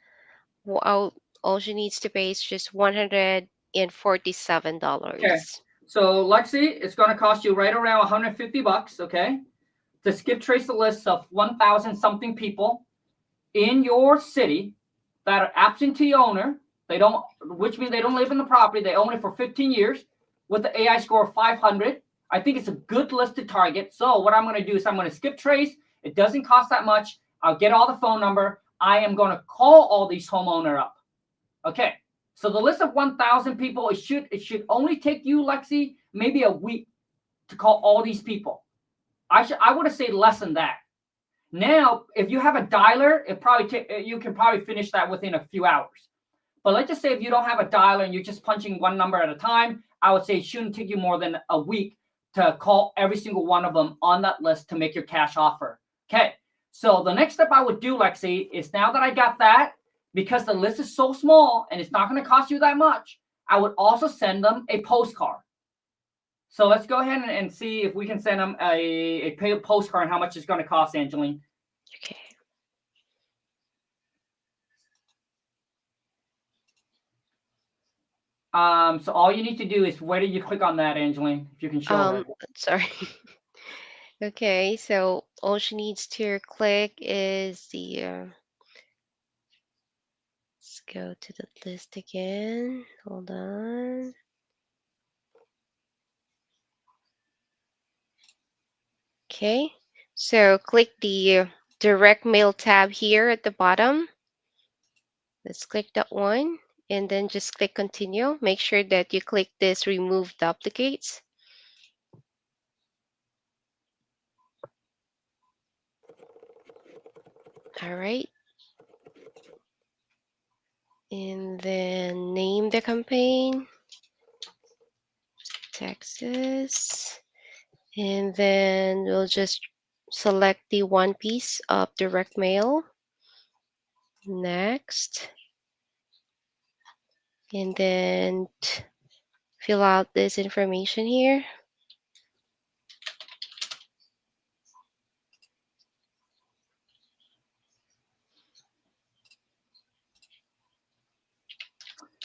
all she needs to pay is just Okay, $147. so Lexi, it's going to cost you right around 150 bucks, okay, to skip trace the list of 1,000 something people in your city that are absentee owner. Which means they don't live in the property. They own it for 15 years with the AI score of 500. I think it's a good list to target. So what I'm going to do is I'm going to skip trace. It doesn't cost that much. I'll get all the phone number. I am going to call all these homeowner up. Okay. So the list of 1,000 people, it should only take you, Lexi, maybe a week to call all these people. I would have said less than that. Now, if you have a dialer, you can probably finish that within a few hours. But let's just say if you don't have a dialer and you're just punching one number at a time, I would say it shouldn't take you more than a week to call every single one of them on that list to make your cash offer. Okay. So the next step I would do, Lexi, is now that I got that, because the list is so small and it's not going to cost you that much, I would also send them a postcard. So let's go ahead and see if we can send them a postcard and how much it's going to cost, Angeline. Okay. So all you need to do is where do you click on that, Angeline? If you can show her. Sorry. Okay, so all she needs to click is let's go to the list again. Hold on. Okay, so click the direct mail tab here at the bottom. Let's click that one and then just click continue. Make sure that you click this remove duplicates. All right. And then name the campaign, Texas. And then we'll just select the one piece of direct mail. Next. And then fill out this information here.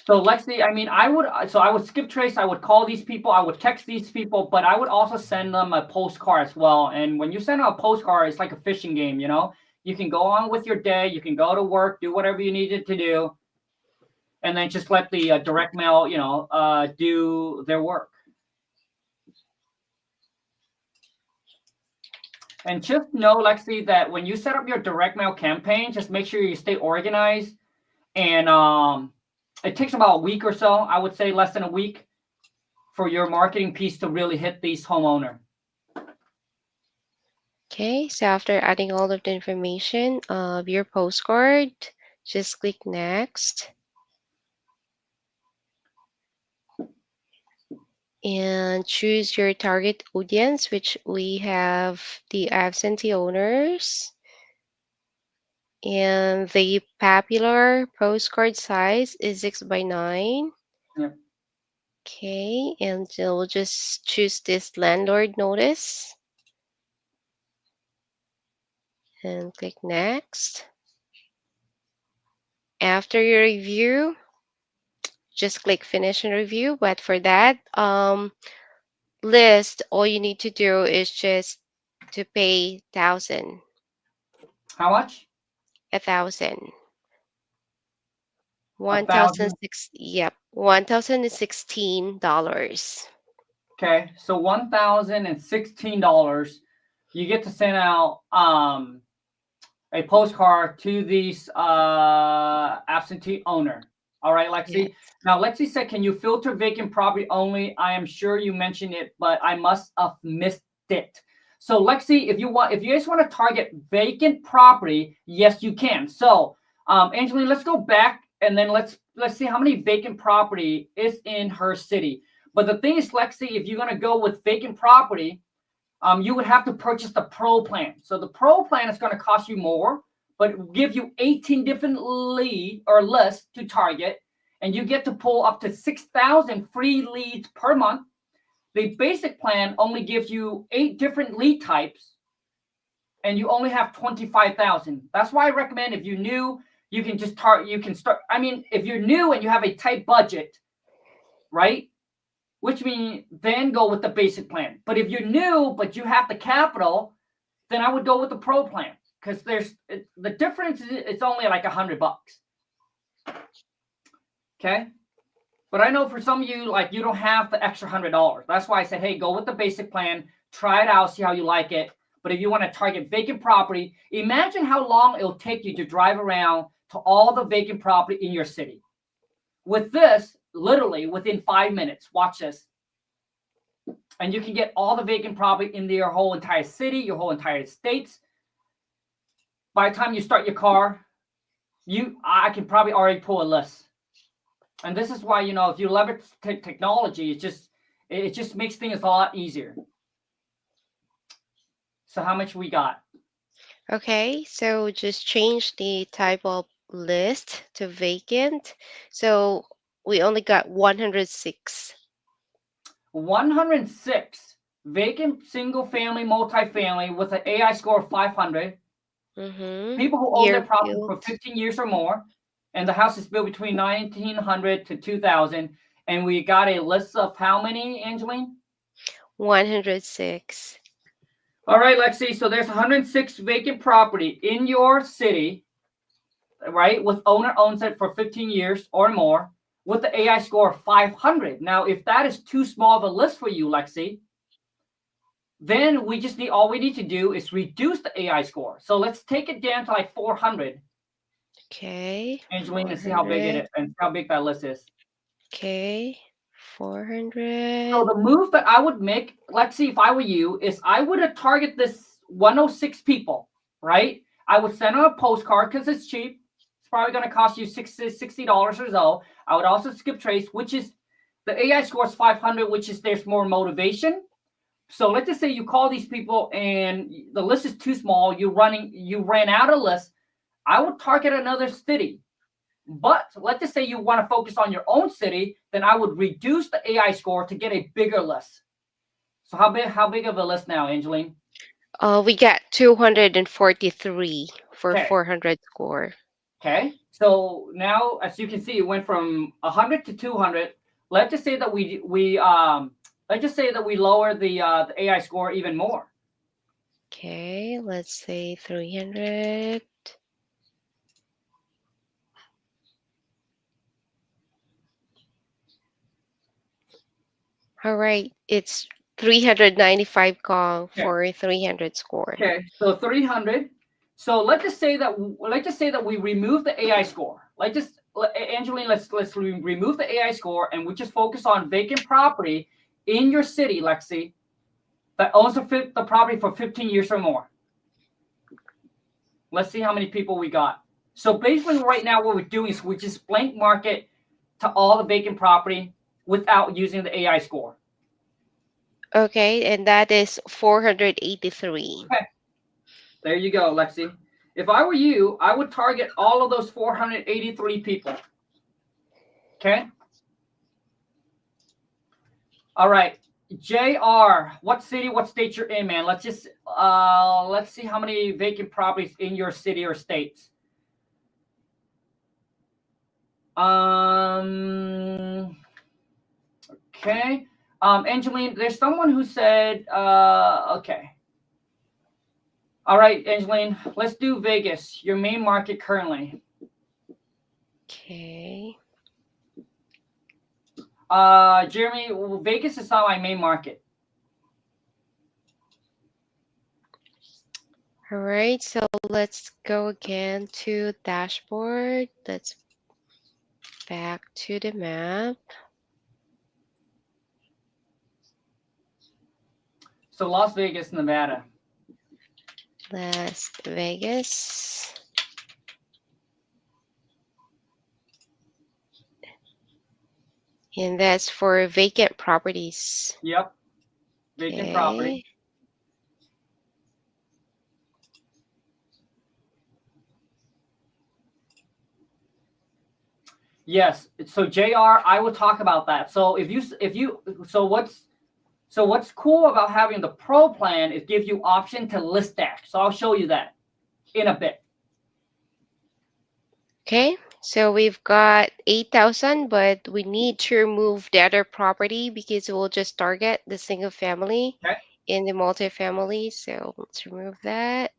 So Lexi, I mean, I would skip trace. I would call these people. I would text these people, but I would also send them a postcard as well. And when you send them a postcard, it's like a fishing game. You can go on with your day. You can go to work, do whatever you needed to do, and then just let the direct mail, do their work. And just know, Lexi, that when you set up your direct mail campaign, just make sure you stay organized. And it takes about a week or so, I would say less than a week, for your marketing piece to really hit these homeowner. Okay, so after adding all of the information of your postcard, just click next. And choose your target audience, which we have the absentee owners. And the popular postcard size is 6 by 9. Yep. Okay, and so we'll just choose this landlord notice and click next. After your review, just click finish and review. But for that list, all you need to do is just to pay 1,000. How much? 1,000. 1,000. Yep, $1,016. Okay, so $1,016. You get to send out a postcard to these absentee owner. All right, Lexi. Yes. Now, Lexi said, "Can you filter vacant property only?" I am sure you mentioned it, but I must have missed it. So, Lexi, if you guys want to target vacant property, yes, you can. So, Angeline, let's go back and then let's see how many vacant property is in her city. But the thing is, Lexi, if you're gonna go with vacant property, you would have to purchase the Pro plan. So the Pro plan is going to cost you more, but give you 18 different lead or lists to target, and you get to pull up to 6,000 free leads per month. The basic plan only gives you 8 different lead types, and you only have 25,000. That's why I recommend if you're new, you can just you can start. I mean, if you're new and you have a tight budget, right? Which means then go with the basic plan. But if you're new, but you have the capital, then I would go with the Pro plan because the difference is it's only like $100. Okay. But I know for some of you, like you don't have the extra $100. That's why I said, hey, go with the basic plan, try it out, see how you like it. But if you want to target vacant property, imagine how long it'll take you to drive around to all the vacant property in your city. With this, literally within 5 minutes, watch this. And you can get all the vacant property in your whole entire city, your whole entire states. By the time you start your car, I can probably already pull a list. And this is why, if you leverage technology, it just makes things a lot easier. So how much we got? Okay, so just change the type of list to vacant. So we only got 106. 106 vacant single family, multifamily with an AI score of 500. People who own their property for 15 years or more, and the house is built between 1900 to 2000. And we got a list of how many, Angeline? 106. All right, Lexi. So there's 106 vacant property in your city, right? With owner owns it for 15 years or more with the AI score of 500. Now, if that is too small of a list for you, Lexi, then all we need to do is reduce the AI score. So let's take it down to like 400. Okay. Angeline, and see how big it is and how big that list is. Okay. 400. So the move that I would make, Lexi, if I were you, is I would target this 106 people, right? I would send them a postcard because it's cheap. It's probably going to cost you $60 or so. I would also skip trace, which is the AI scores 500, which is there's more motivation. So let's just say you call these people and the list is too small. You ran out of list. I would target another city. But let's just say you want to focus on your own city, then I would reduce the AI score to get a bigger list. So how big of a list now, Angeline? We got 243 for Okay. 400 score. Okay. So now, as you can see, it went from 100 to 200. Let's just say that we lower the AI score even more. Okay, let's say 300. All right, it's 395 call for 300 score. Okay, so 300. So let's just say that we remove the AI score. Angeline, let's remove the AI score and we just focus on vacant property in your city, Lexi, that owns the property for 15 years or more. Let's see how many people we got. So basically right now what we're doing is we just blank market to all the vacant property without using the AI score. Okay, and that is 483. Okay. There you go, Lexi. If I were you, I would target all of those 483 people. Okay? All right. JR, what city, what state you're in, man? Let's just let's see how many vacant properties in your city or states. Okay. Angeline, there's someone who said okay. All right, Angeline, let's do Vegas, your main market currently. Okay. Jeremy, Vegas is not my main market. All right, so let's go again to dashboard. Let's back to the map. So Las Vegas, Nevada. Las Vegas. And that's for vacant properties. Yep. Vacant property. Yes. So JR, I will talk about that. So what's cool about having the pro plan is give you option to list stack. So I'll show you that in a bit. Okay, so we've got 8,000, but we need to remove the other property because we'll just target the single family in the multifamily. So let's remove that.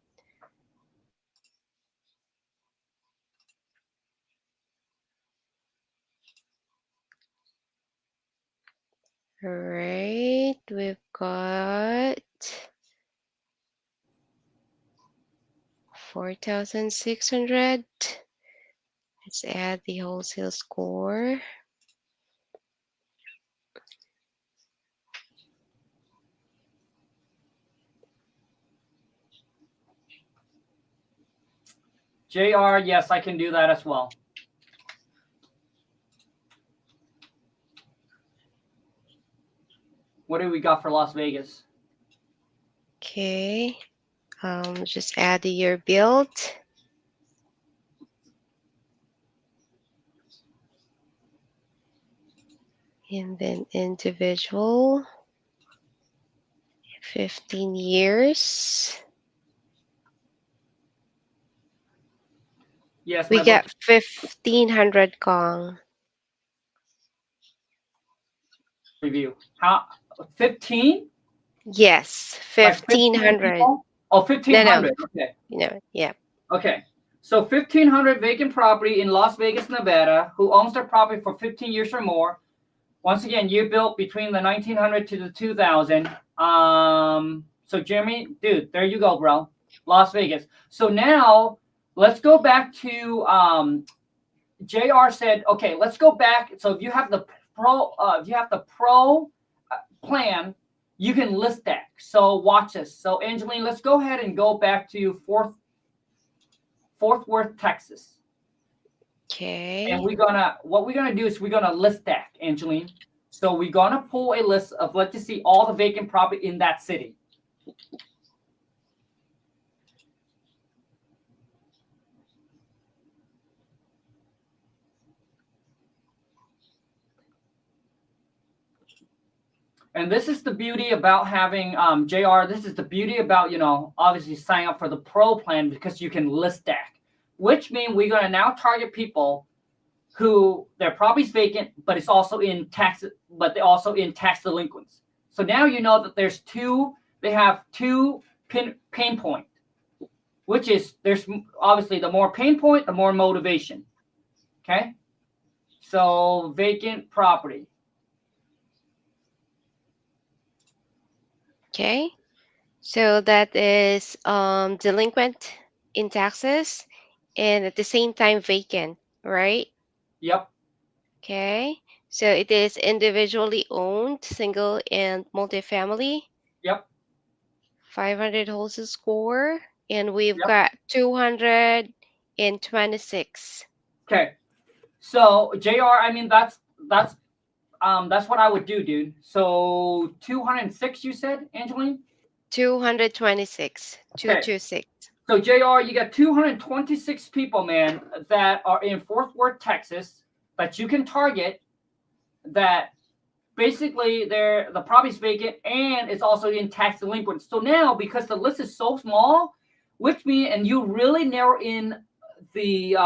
All right, we've got 4,600. Let's add the wholesale score. JR, yes, I can do that as well. What do we got for Las Vegas? Okay, just add the year built. And then individual, 15 years. Yes, We got 1,500 Khang. Review. How 15? Yes, 1,500. Like oh, 1,500. No. Okay. Yeah. Okay. So 1,500 vacant property in Las Vegas, Nevada, who owns their property for 15 years or more. Once again, you built between the 1900 to the 2000. So Jeremy, dude, there you go, bro. Las Vegas. So now let's go back to JR said, okay, let's go back. So if you have the pro plan, you can list that. So watch this. So Angeline, let's go ahead and go back to Fort Worth, Texas. Okay. And what we're gonna do is we're gonna list that, Angeline. So we're gonna pull a list of, let's just see all the vacant property in that city. And this is the beauty about having JR. This is the beauty about, obviously signing up for the pro plan, because you can list stack, which means we're going to now target people who their property's vacant, but it's also in tax, but they're also in tax delinquents. So now you know that they have two pain point, which is there's obviously the more pain point, the more motivation. Okay. So vacant property. Okay, so that is delinquent in taxes and at the same time vacant, right? Yep. Okay, so it is individually owned, single and multifamily. Yep. 500 wholesale score, and we've got 226. Okay. So JR, I mean that's what I would do, dude. So 206, you said, Angeline? 226. 226. So JR, you got 226 people, man, that are in Fort Worth, Texas, that you can target, that basically the property's vacant and it's also in tax delinquent. So now, because the list is so small, which means, and you really narrow in the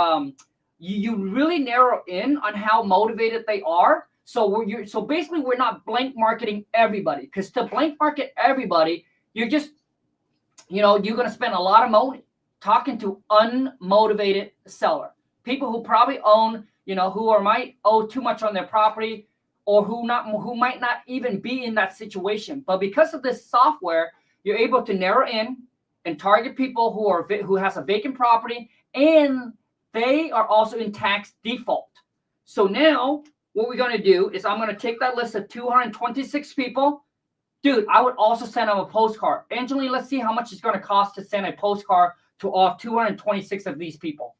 you really narrow in on how motivated they are. So basically we're not blank marketing everybody, because to blank market everybody, you're just, you're going to spend a lot of money talking to unmotivated seller, people who probably own, who might owe too much on their property, or who might not even be in that situation. But because of this software, you're able to narrow in and target people who has a vacant property, and they are also in tax default. So now what we're going to do is I'm going to take that list of 226 people. Dude, I would also send them a postcard. Angeline, let's see how much it's going to cost to send a postcard to all 226 of these people.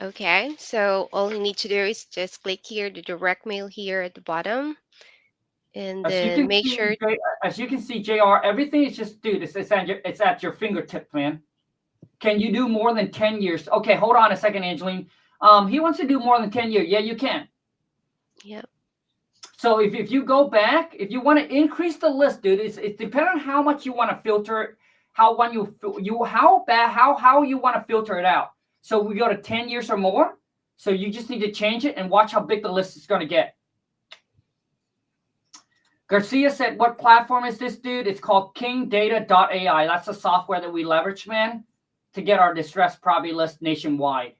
Okay, so all you need to do is just click here, the direct mail here at the bottom, and then make sure. As you can see, JR, everything is just, dude, it's at your fingertip, man. Can you do more than 10 years? Okay, hold on a second, Angeline. He wants to do more than 10 years. Yeah, you can. Yep. So if you go back, if you want to increase the list, dude, it's depending on how much you want to filter, how you want to filter it out. So we go to 10 years or more. So you just need to change it and watch how big the list is going to get. Garcia said, what platform is this, dude? It's called kingdata.ai. That's the software that we leverage, man, to get our distressed property list nationwide.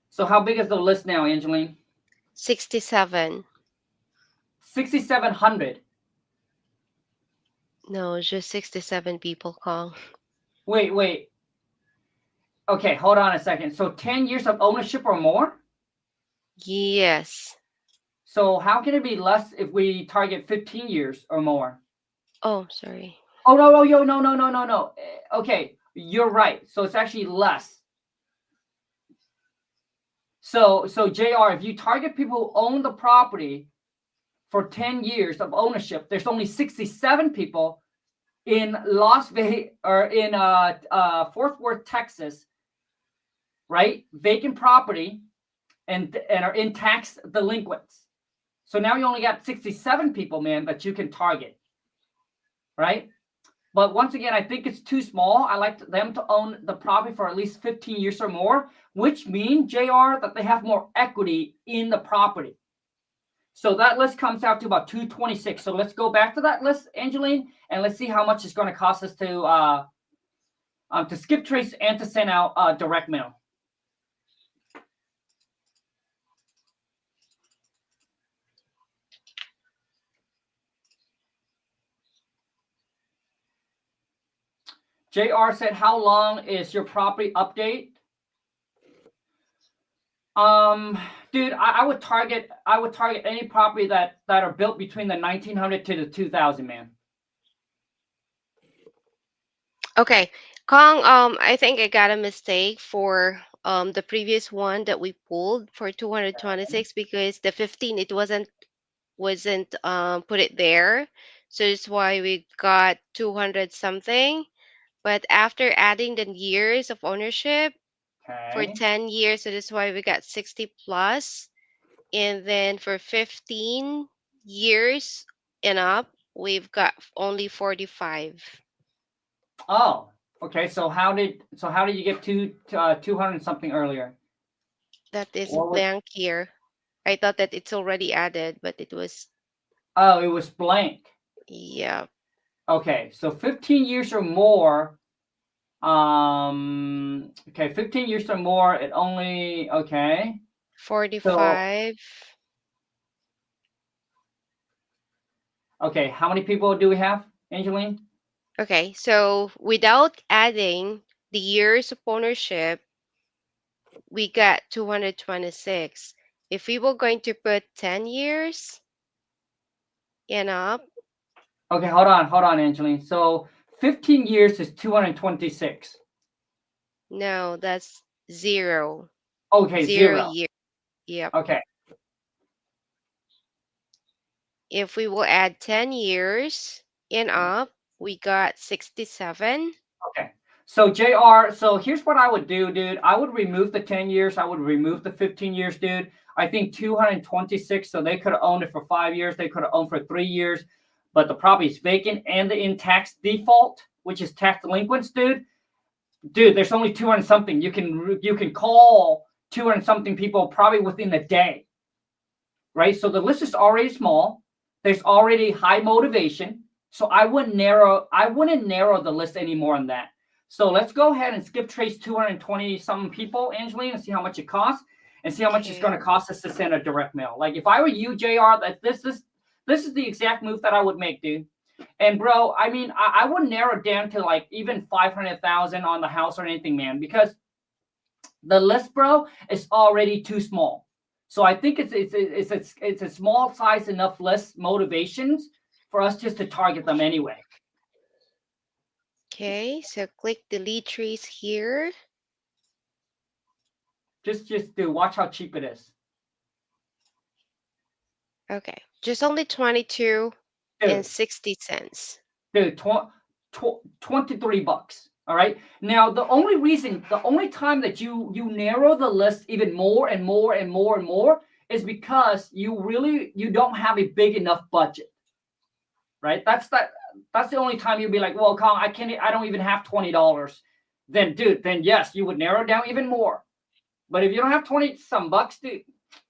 So how big is the list now, Angeline? 67. 6,700. No, just 67 people, Khang. Wait. Okay, hold on a second. So 10 years of ownership or more? Yes. So how can it be less if we target 15 years or more? Oh, sorry. Oh, no. Okay, you're right. So it's actually less. So JR, if you target people who own the property for 10 years of ownership, there's only 67 people in Las Vegas or in Fort Worth, Texas, right? Vacant property and are in tax delinquents. So now you only got 67 people, man, that you can target, right? But once again, I think it's too small. I like them to own the property for at least 15 years or more, which means, JR, that they have more equity in the property. So that list comes out to about 226. So let's go back to that list, Angeline, and let's see how much it's going to cost us to skip trace and to send out direct mail. JR said, how long is your property update? Dude, I would target any property that are built between the 1900 to the 2000, man. Okay, Khang, I think I got a mistake for the previous one that we pulled for 226, because the 15 it wasn't put it there. So that's why we got 200 something. But after adding the years of ownership for 10 years, so that's why we got 60 plus. And then for 15 years and up, we've got only 45. Oh, okay. So how did you get 200 something earlier? That is blank here. I thought that it's already added, but it was. Oh, it was blank. Yeah. Okay, so 15 years or more. Okay, 15 years or more. It only 45. So, okay, how many people do we have, Angeline? Okay, so without adding the years of ownership, we got 226. If we were going to put 10 years and up. Okay, hold on, Angeline. So 15 years is 226. No, that's 0. Okay, 0 year. Yep. Okay. If we will add 10 years and up, we got 67. Okay. So JR, so here's what I would do, dude. I would remove the 10 years. I would remove the 15 years, dude. I think 226. So they could have owned it for 5 years. They could have owned for 3 years, but the property is vacant and the in tax default, which is tax delinquents, dude. There's only 200 something. You can call 200 something people probably within a day, right? So the list is already small. There's already high motivation. So I wouldn't narrow the list anymore on that. So let's go ahead and skip trace 220 some people, Angeline, and see how much it costs, and see how much it's going to cost us to send a direct mail. Like if I were you, JR, that this is the exact move that I would make, dude. And bro, I mean, I wouldn't narrow it down to like even 500,000 on the house or anything, man, because the list, bro, is already too small. So I think it's a small size enough list motivations for us just to target them anyway. Okay, so click delete trace here. Just do. Watch how cheap it is. Okay, just only 22 and 60 cents. Dude, 23 bucks. All right. Now, the only time that you narrow the list even more and more and more and more is because you don't have a big enough budget. Right? That's the only time you'd be like, well, Khang, I don't even have $20. Then yes, you would narrow down even more. But if you don't have 20 some bucks, dude.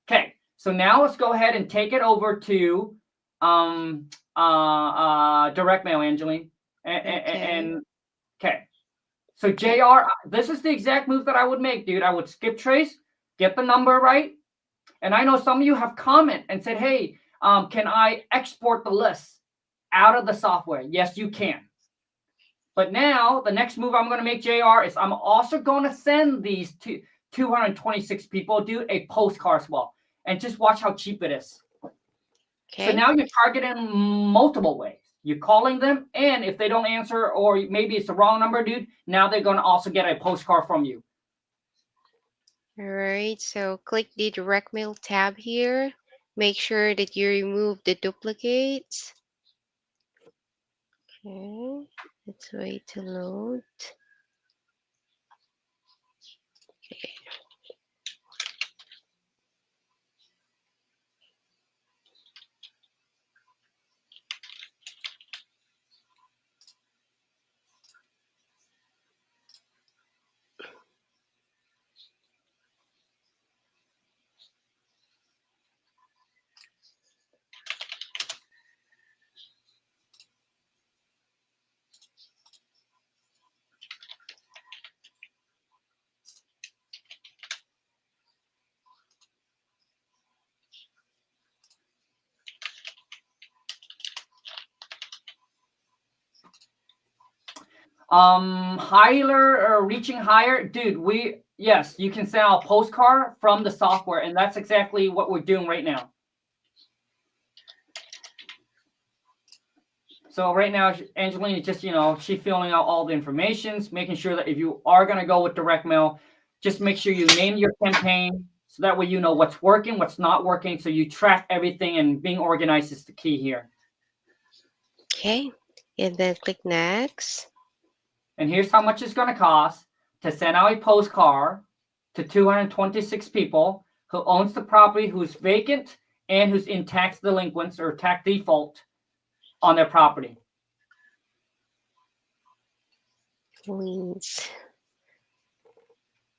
Okay. So now let's go ahead and take it over to direct mail, Angeline. And okay. So JR, this is the exact move that I would make, dude. I would skip trace, get the number right. And I know some of you have commented and said, hey, can I export the list out of the software? Yes, you can. But now the next move I'm going to make, JR, is I'm also going to send these 226 people, dude, a postcard as well. And just watch how cheap it is. Okay. So now you're targeting multiple ways. You're calling them, and if they don't answer, or maybe it's the wrong number, dude, now they're going to also get a postcard from you. All right, so click the direct mail tab here. Make sure that you remove the duplicates. Okay, let's wait to load. Okay. Higher or reaching higher, dude. Yes, you can send out a postcard from the software, and that's exactly what we're doing right now. So right now, Angeline is just, she's filling out all the information, making sure that if you are going to go with direct mail, just make sure you name your campaign so that way you know what's working, what's not working. So you track everything, and being organized is the key here. Okay, and then click next. And here's how much it's going to cost to send out a postcard to 226 people who owns the property, who's vacant, and who's in tax delinquents or tax default on their property. Please.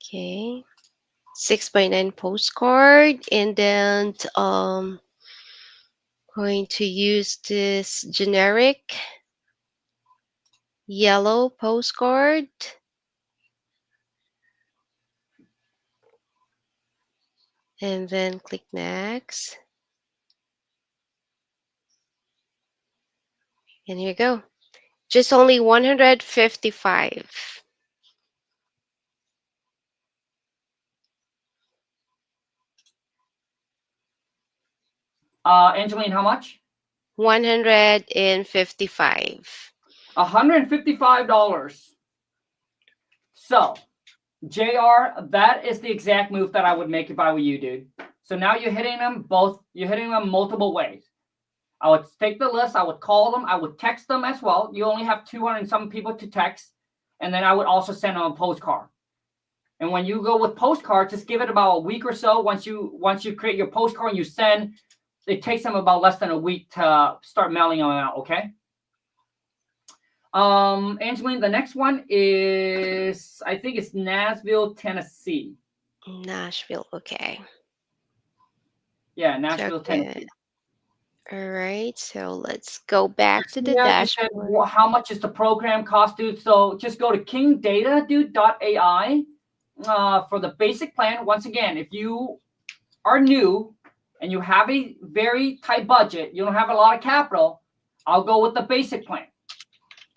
Okay. 6x9 postcard, and then going to use this generic yellow postcard. And then click next. And here you go. Just only 155. Angeline, how much? 155. $155. So, JR, that is the exact move that I would make if I were you, dude. So now you're hitting them both. You're hitting them multiple ways. I would take the list. I would call them. I would text them as well. You only have 200 and some people to text. And then I would also send them a postcard. And when you go with postcards, just give it about a week or so. Once you create your postcard and you send, it takes them about less than a week to start mailing them out. Okay. Angeline, the next one is, I think it's Nashville, Tennessee. Nashville. Okay. Yeah, Nashville, Okay. Tennessee. All right. So let's go back to the Yeah, you said, dashboard. how much is the program cost, dude? So just go to kingdata.ai for the basic plan. Once again, if you are new and you have a very tight budget, you don't have a lot of capital, I'll go with the basic plan.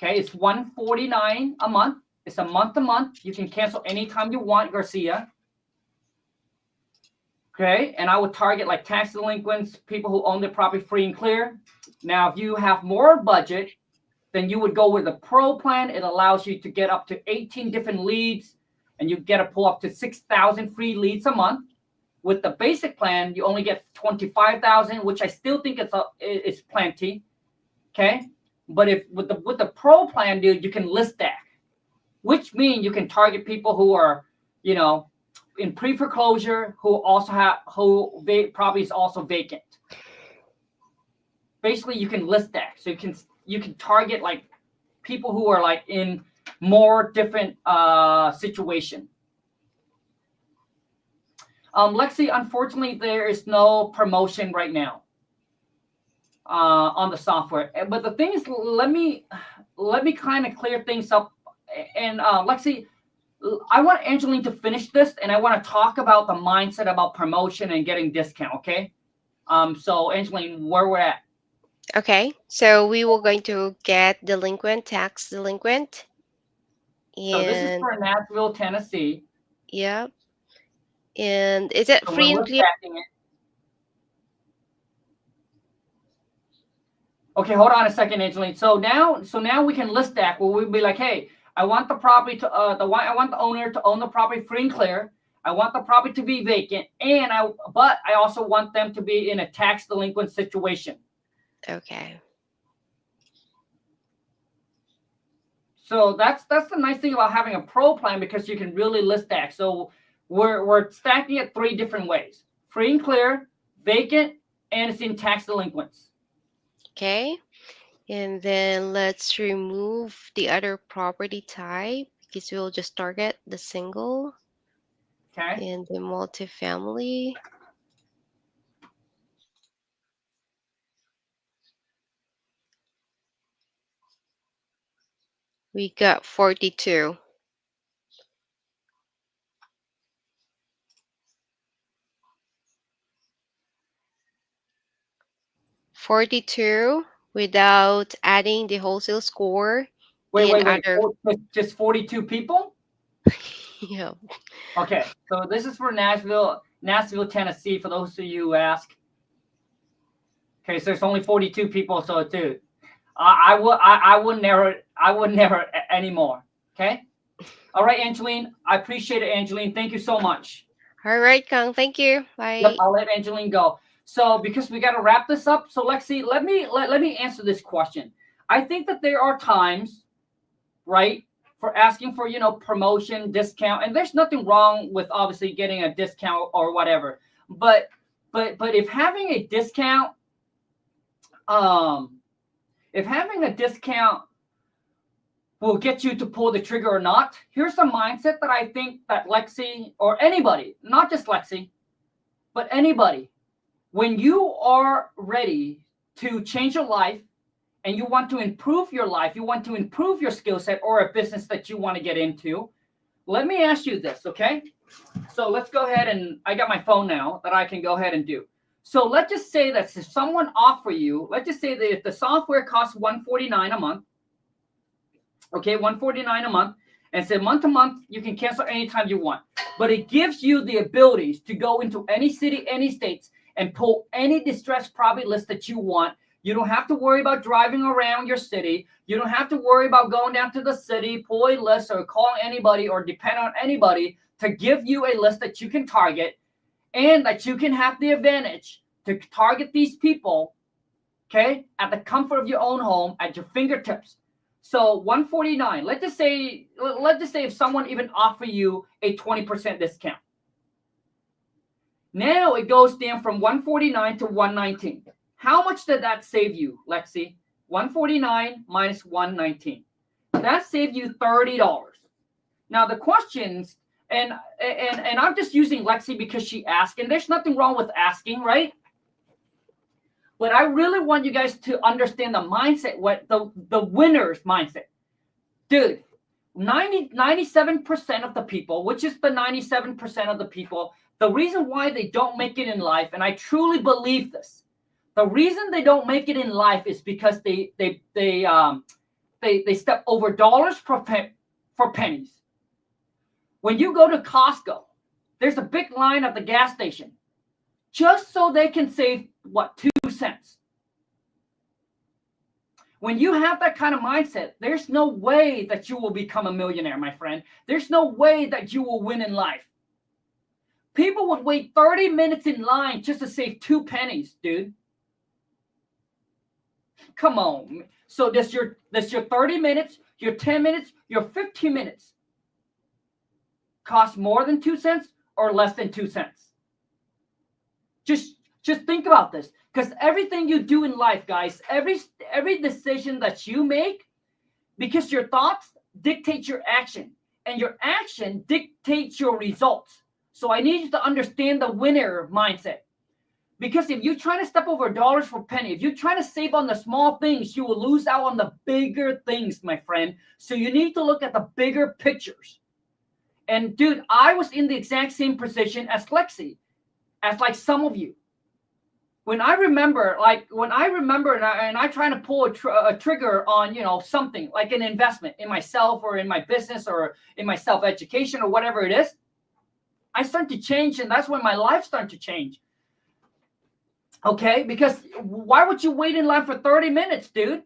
Okay, it's $149 a month. It's a month to month. You can cancel anytime you want, Garcia. Okay, and I would target like tax delinquents, people who own their property free and clear. Now, if you have more budget, then you would go with the pro plan. It allows you to get up to 18 different leads, and you get to pull up to 6,000 free leads a month. With the basic plan, you only get 25,000, which I still think it's plenty. Okay, but if with the pro plan, dude, you can list stack, which means you can target people who are, in pre-foreclosure, who property is also vacant. Basically, you can list stack, so you can target like people who are like in more different situation. Lexi, unfortunately, there is no promotion right now on the software. But the thing is, let me kind of clear things up. And Lexi, I want Angeline to finish this, and I want to talk about the mindset about promotion and getting discount. Okay. So Angeline, where we're at. Okay. So we were going to get delinquent, tax delinquent. So this is And for Nashville, Tennessee. yep. And is it So free we're and list clear? stacking it. Okay, hold on a second, Angeline. So now we can list stack where we'll be like, hey, I want the property to I want the owner to own the property free and clear. I want the property to be vacant, but I also want them to be in a tax delinquent situation. Okay. So that's the nice thing about having a pro plan, because you can really list stack. So we're stacking it 3 different ways: free and clear, vacant, and it's in tax delinquents. Okay. And then let's remove the other property type because we'll just target the single Okay. and the multifamily. We got 42. 42 without adding the wholesale score and Wait. other. Just 42 people? Yeah. Okay, so this is for Nashville, Tennessee. For those of you who ask. Okay, so there's only 42 people. So, dude, I wouldn't narrow it anymore. Okay. All right, Angeline. I appreciate it, Angeline. Thank you so much. All right, Khang. Thank you. Yep, Bye. I'll let Angeline go. So, because we got to wrap this up, so Lexi, let me answer this question. I think that there are times, right, for asking for promotion, discount, and there's nothing wrong with obviously getting a discount or whatever. But if having a discount, will get you to pull the trigger or not, here's the mindset that I think that Lexi, or anybody, not just Lexi, but anybody, when you are ready to change your life and you want to improve your life, you want to improve your skill set or a business that you want to get into, let me ask you this, okay? So let's go ahead, and I got my phone now that I can go ahead and do. So let's just say that if someone offer you, let's just say that if the software costs $149 a month, okay, $149 a month, and say month to month, you can cancel anytime you want. But it gives you the abilities to go into any city, any states, and pull any distressed property list that you want. You don't have to worry about driving around your city. You don't have to worry about going down to the city, pull a list, or calling anybody or depend on anybody to give you a list that you can target, and that you can have the advantage to target these people, okay, at the comfort of your own home, at your fingertips. So 149. Let's just say if someone even offer you a 20% discount. Now it goes down from 149 to 119. How much did that save you, Lexi? 149 minus 119. That saved you $30. Now the questions, and I'm just using Lexi because she asked, and there's nothing wrong with asking, right? But I really want you guys to understand the mindset, what the winner's mindset. Dude, 97% of the people, which is the 97% of the people, the reason why they don't make it in life, and I truly believe this, the reason they don't make it in life is because they step over dollars for pennies. When you go to Costco, there's a big line at the gas station just so they can save, what, 2 cents. When you have that kind of mindset, there's no way that you will become a millionaire, my friend. There's no way that you will win in life. People would wait 30 minutes in line just to save 2 pennies, dude. Come on. So does your 30 minutes, your 10 minutes, your 15 minutes cost more than 2 cents or less than 2 cents? Just think about this, because everything you do in life, guys, every decision that you make, because your thoughts dictate your action, and your action dictates your results. So I need you to understand the winner mindset. Because if you're trying to step over dollars for penny, if you're trying to save on the small things, you will lose out on the bigger things, my friend. So you need to look at the bigger pictures. And dude, I was in the exact same position as Lexi, as like some of you. When I remember, and I try to pull a trigger on, something like an investment in myself or in my business or in my self-education or whatever it is, I start to change, and that's when my life started to change. Okay, because why would you wait in line for 30 minutes, dude?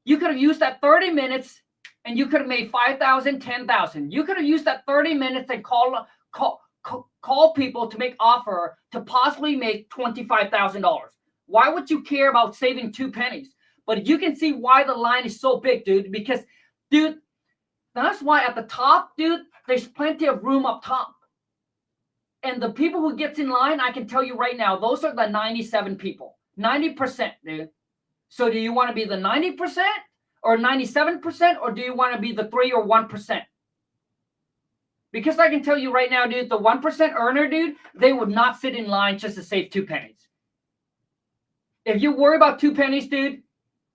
You could have used that 30 minutes and you could have made 5,000, 10,000. You could have used that 30 minutes and call people to make offer to possibly make $25,000. Why would you care about saving 2 pennies? But you can see why the line is so big, dude, because, dude, that's why at the top, dude, there's plenty of room up top. And the people who gets in line, I can tell you right now, those are the 97 people. 90%, dude. So do you want to be the 90% or 97%, or do you want to be the 3 or 1%? Because I can tell you right now, dude, the 1% earner, dude, they would not sit in line just to save 2 pennies. If you worry about 2 pennies, dude,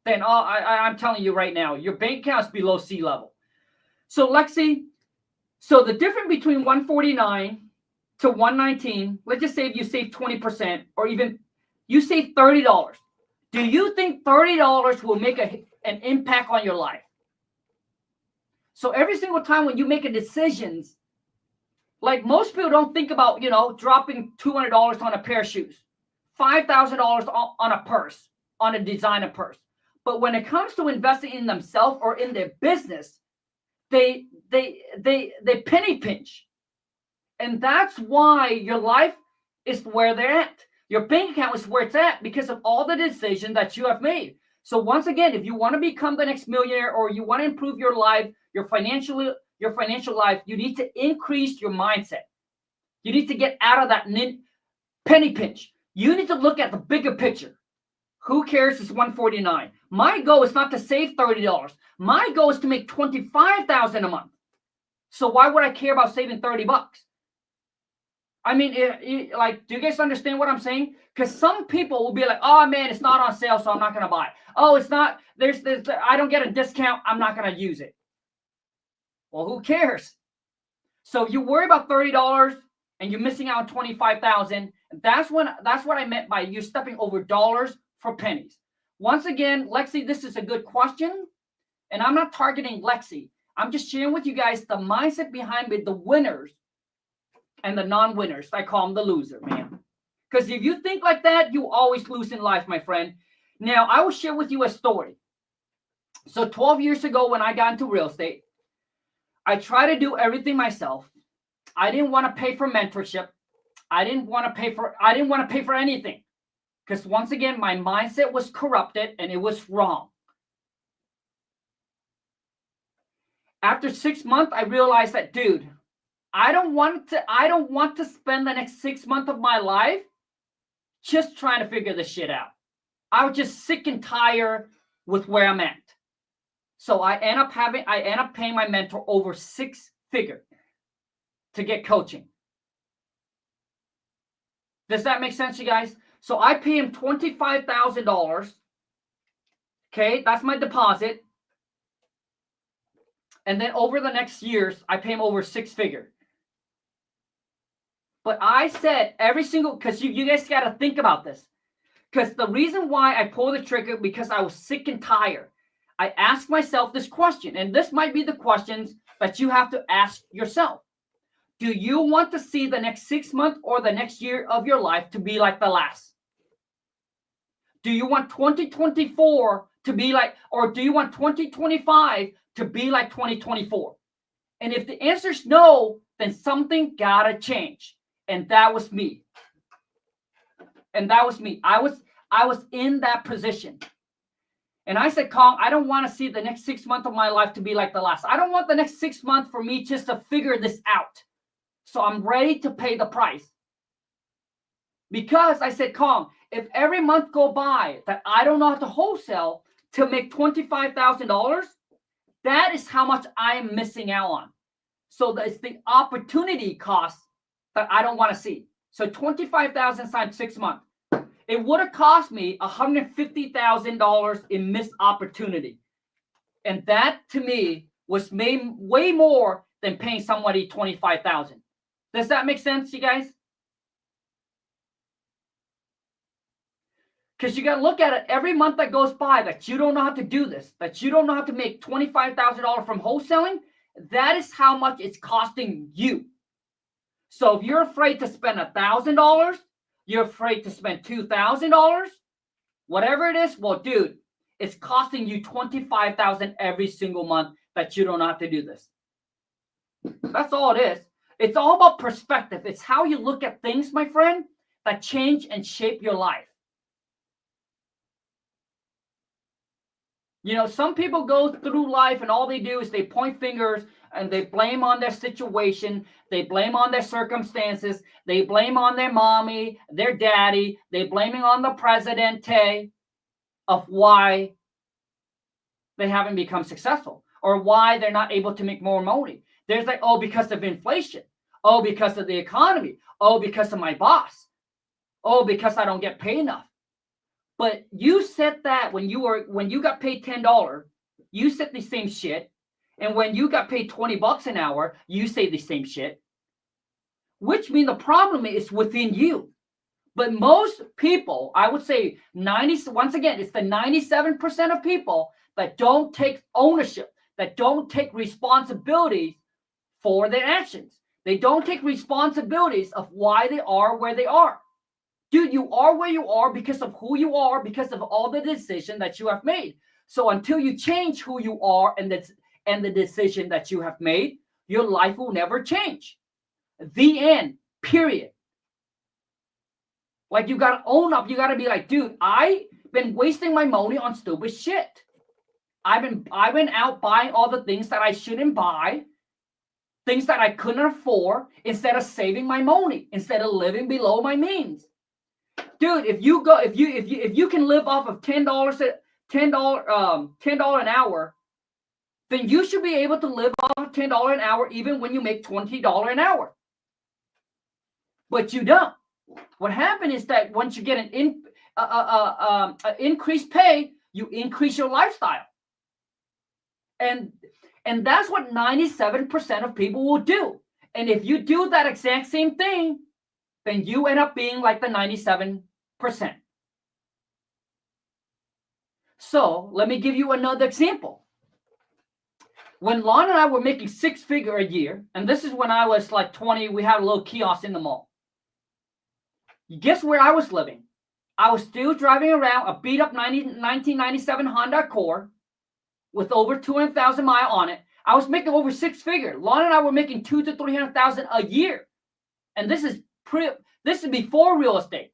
then I'm telling you right now, your bank account is below sea level. So Lexi, so the difference between 149 to 119, let's just say if you save 20%, or even you save $30. Do you think $30 will make an impact on your life? So every single time when you make a decision, like most people don't think about, dropping $200 on a pair of shoes, $5,000 on a purse, on a designer purse. But when it comes to investing in themselves or in their business, they penny pinch. And that's why your life is where they're at. Your bank account is where it's at because of all the decisions that you have made. So once again, if you want to become the next millionaire or you want to improve your life, your financial life, you need to increase your mindset. You need to get out of that penny pinch. You need to look at the bigger picture. Who cares? It's 149. My goal is not to save $30. My goal is to make $25,000 a month. So why would I care about saving $30? I mean, do you guys understand what I'm saying? Because some people will be like, oh man, it's not on sale, so I'm not going to buy it. Oh, it's not, I don't get a discount, I'm not going to use it. Well, who cares? So you worry about $30 and you're missing out on $25,000. That's what I meant by you stepping over dollars for pennies. Once again, Lexi, this is a good question. And I'm not targeting Lexi. I'm just sharing with you guys the mindset behind it, the winners and the non-winners. I call them the loser, man. Because if you think like that, you always lose in life, my friend. Now, I will share with you a story. So 12 years ago when I got into real estate, I tried to do everything myself. I didn't want to pay for mentorship. I didn't want to pay for anything. Because once again, my mindset was corrupted and it was wrong. After 6 months, I realized that, dude, I don't want to spend the next 6 months of my life just trying to figure this shit out. I was just sick and tired with where I'm at. So I end up paying my mentor over 6 figures to get coaching. Does that make sense, you guys? So I pay him $25,000. Okay, that's my deposit. And then over the next years, I pay him over 6 figures. But I said every single, because you guys got to think about this. Because the reason why I pulled the trigger, because I was sick and tired. I asked myself this question, and this might be the questions that you have to ask yourself. Do you want to see the next 6 months or the next year of your life to be like the last? Do you want 2024 to be like, or do you want 2025 to be like 2024? And if the answer is no, then something gotta change. And that was me. I was in that position. And I said, Khang, I don't want to see the next 6 months of my life to be like the last. I don't want the next 6 months for me just to figure this out. So I'm ready to pay the price. Because I said, Khang, if every month go by that I don't know how to wholesale to make $25,000, that is how much I am missing out on. So it's the opportunity cost that I don't want to see. So 25,000 times 6 months. It would have cost me $150,000 in missed opportunity. And that to me was way more than paying somebody $25,000. Does that make sense, you guys? Because you got to look at it every month that goes by that you don't know how to do this, that you don't know how to make $25,000 from wholesaling, that is how much it's costing you. So if you're afraid to spend $1,000, you're afraid to spend $2,000, whatever it is, well, dude, it's costing you $25,000 every single month that you don't know how to do this. That's all it is. It's all about perspective. It's how you look at things, my friend, that change and shape your life. You know, some people go through life and all they do is they point fingers and they blame on their situation. They blame on their circumstances. They blame on their mommy, their daddy. They blaming on the presidente of why they haven't become successful or why they're not able to make more money. There's like, oh, because of inflation. Oh, because of the economy. Oh, because of my boss. Oh, because I don't get paid enough. But you said that when you got paid $10, you said the same shit. And when you got paid $20 an hour, you say the same shit. Which means the problem is within you. But most people, I would say once again, it's the 97% of people that don't take ownership, that don't take responsibility for their actions. They don't take responsibilities of why they are where they are. Dude, you are where you are because of who you are, because of all the decisions that you have made. So until you change who you are and the decision that you have made, your life will never change. The end, period. Like you got to own up. You got to be like, dude, I've been wasting my money on stupid shit. I've been out buying all the things that I shouldn't buy, things that I couldn't afford, instead of saving my money, instead of living below my means. Dude, if you can live off of $10 an hour, then you should be able to live off of $10 an hour even when you make $20 an hour. But you don't. What happened is that once you get an increased pay, you increase your lifestyle, and that's what 97% of people will do. And if you do that exact same thing, then you end up being like the 97%. So let me give you another example. When Lon and I were making 6 figures a year, and this is when I was like 20, we had a little kiosk in the mall. Guess where I was living? I was still driving around a beat up 1997 Honda Accord with over 200,000 miles on it. I was making over 6 figures. Lon and I were making 200,000 to 300,000 a year, and this is before real estate.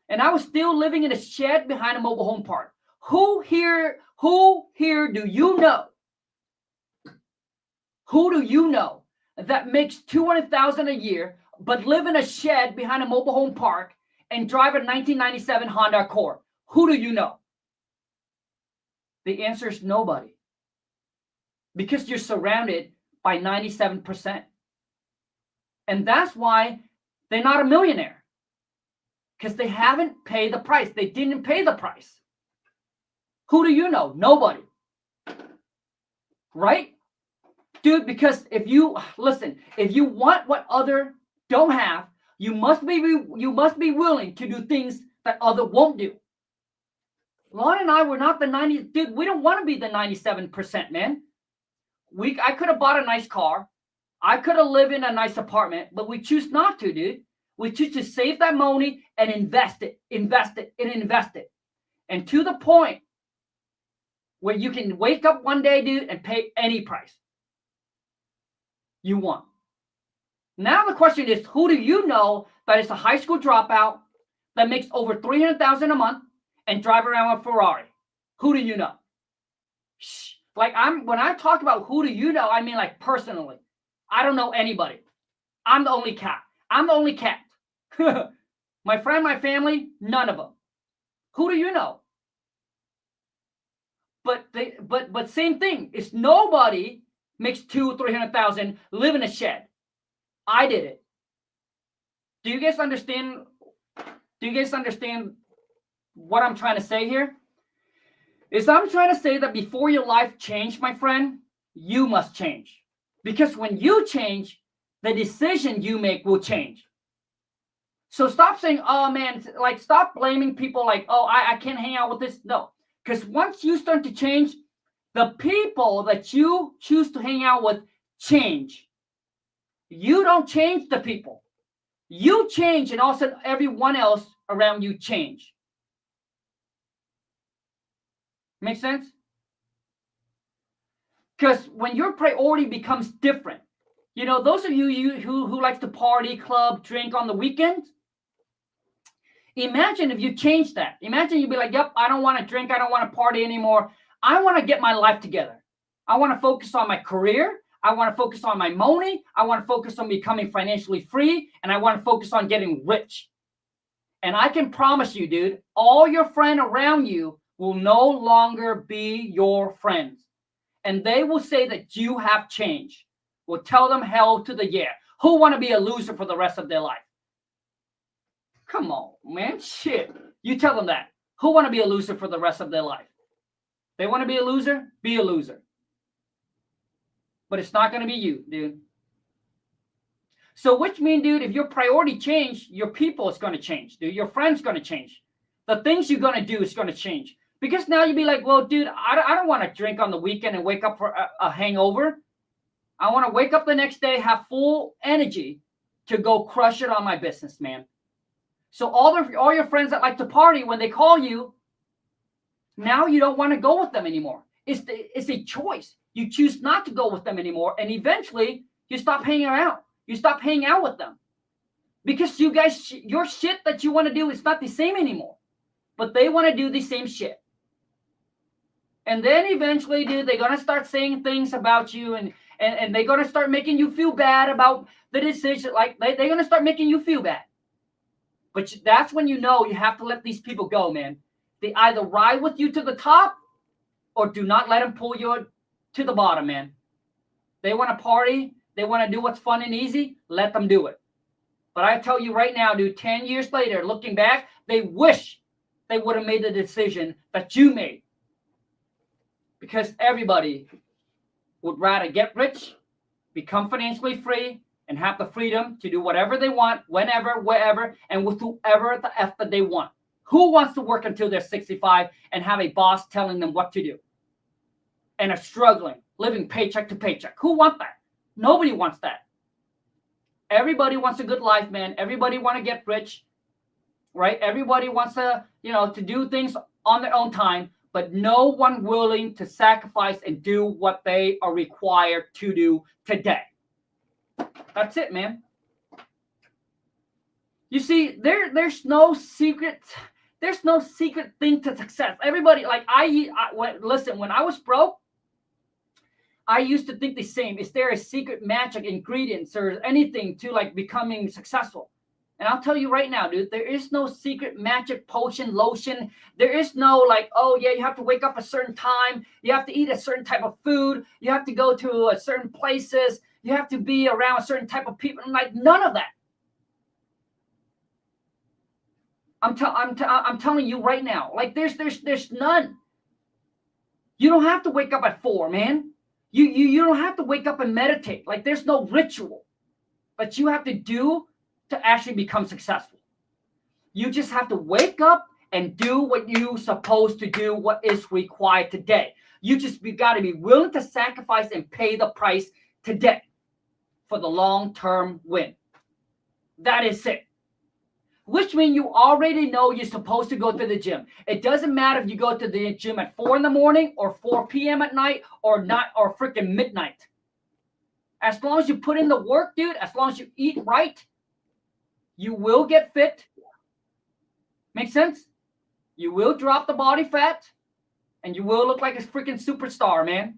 And I was still living in a shed behind a mobile home park. Who here do you know Who do you know that makes $200,000 a year, but live in a shed behind a mobile home park and drive a 1997 Honda Accord? Who do you know? The answer is nobody. Because you're surrounded by 97%. And that's why they're not a millionaire. Because they haven't paid the price. They didn't pay the price. Who do you know? Nobody. Right? Dude, because if you want what other don't have, you must be willing to do things that other won't do. Lon and I were not the 90, dude, we don't want to be the 97%, man. I could have bought a nice car. I could have lived in a nice apartment, but we choose not to, dude. We choose to save that money and invest it. And to the point where you can wake up one day, dude, and pay any price you want. Now the question is, who do you know that is a high school dropout that makes over $300,000 a month and drive around a Ferrari? Who do you know? Shh. Like when I talk about who do you know, I mean like personally. I don't know anybody. I'm the only cat. My friend, my family, none of them. Who do you know? But same thing. It's nobody makes $200,000-300,000, live in a shed. I did it. Do you guys understand? What I'm trying to say here? I'm trying to say that before your life change, my friend, you must change. Because when you change, the decision you make will change. So stop saying, oh man, like stop blaming people like, oh, I can't hang out with this. No, because once you start to change, the people that you choose to hang out with change. You don't change the people. You change, and all of a sudden everyone else around you change. Make sense? Because when your priority becomes different, those of you who likes to party, club, drink on the weekends, imagine if you change that. Imagine you'd be like, yep, I don't want to drink. I don't want to party anymore. I want to get my life together. I want to focus on my career. I want to focus on my money. I want to focus on becoming financially free. And I want to focus on getting rich. And I can promise you, dude, all your friends around you will no longer be your friends. And they will say that you have changed. We'll tell them hell to the yeah. Who want to be a loser for the rest of their life? Come on, man. Shit. You tell them that. Who want to be a loser for the rest of their life? They want to be a loser? Be a loser. But it's not going to be you, dude. So which means, dude, if your priority change, your people is going to change, dude. Your friends going to change. The things you're going to do is going to change. Because now you'd be like, well, dude, I don't want to drink on the weekend and wake up for a hangover. I want to wake up the next day, have full energy to go crush it on my business, man. So all your friends that like to party, when they call you, now you don't want to go with them anymore. It's a choice. You choose not to go with them anymore. And eventually you stop hanging around. You stop hanging out with them. Because you guys, your shit that you want to do is not the same anymore. But they want to do the same shit. And then eventually, dude, they're going to start saying things about you and they're going to start making you feel bad about the decision. Like, they're going to start making you feel bad. But that's when you know you have to let these people go, man. They either ride with you to the top or do not let them pull you to the bottom, man. They want to party. They want to do what's fun and easy. Let them do it. But I tell you right now, dude, 10 years later, looking back, they wish they would have made the decision that you made. Because everybody would rather get rich, become financially free, and have the freedom to do whatever they want, whenever, wherever, and with whoever the F that they want. Who wants to work until they're 65 and have a boss telling them what to do? And are struggling, living paycheck to paycheck. Who wants that? Nobody wants that. Everybody wants a good life, man. Everybody wants to get rich, right? Everybody wants to, to do things on their own time, but no one willing to sacrifice and do what they are required to do today. That's it, man. You see, there's no secret. There's no secret thing to success. Everybody, like listen, when I was broke, I used to think the same. Is there a secret magic ingredients or anything to like becoming successful? And I'll tell you right now, dude, there is no secret magic potion, lotion. There is no like, oh yeah, you have to wake up a certain time. You have to eat a certain type of food. You have to go to a certain places. You have to be around a certain type of people. I'm like, none of that. I'm telling you right now, like there's none. You don't have to wake up at 4, man. You don't have to wake up and meditate. Like there's no ritual that you have to do to actually become successful. You just have to wake up and do what you're supposed to do, what is required today. You got to be willing to sacrifice and pay the price today for the long-term win. That is it. Which means you already know you're supposed to go to the gym. It doesn't matter if you go to the gym at 4 in the morning or 4 p.m. at night or not or freaking midnight. As long as you put in the work, dude, as long as you eat right, you will get fit. Make sense? You will drop the body fat and you will look like a freaking superstar, man.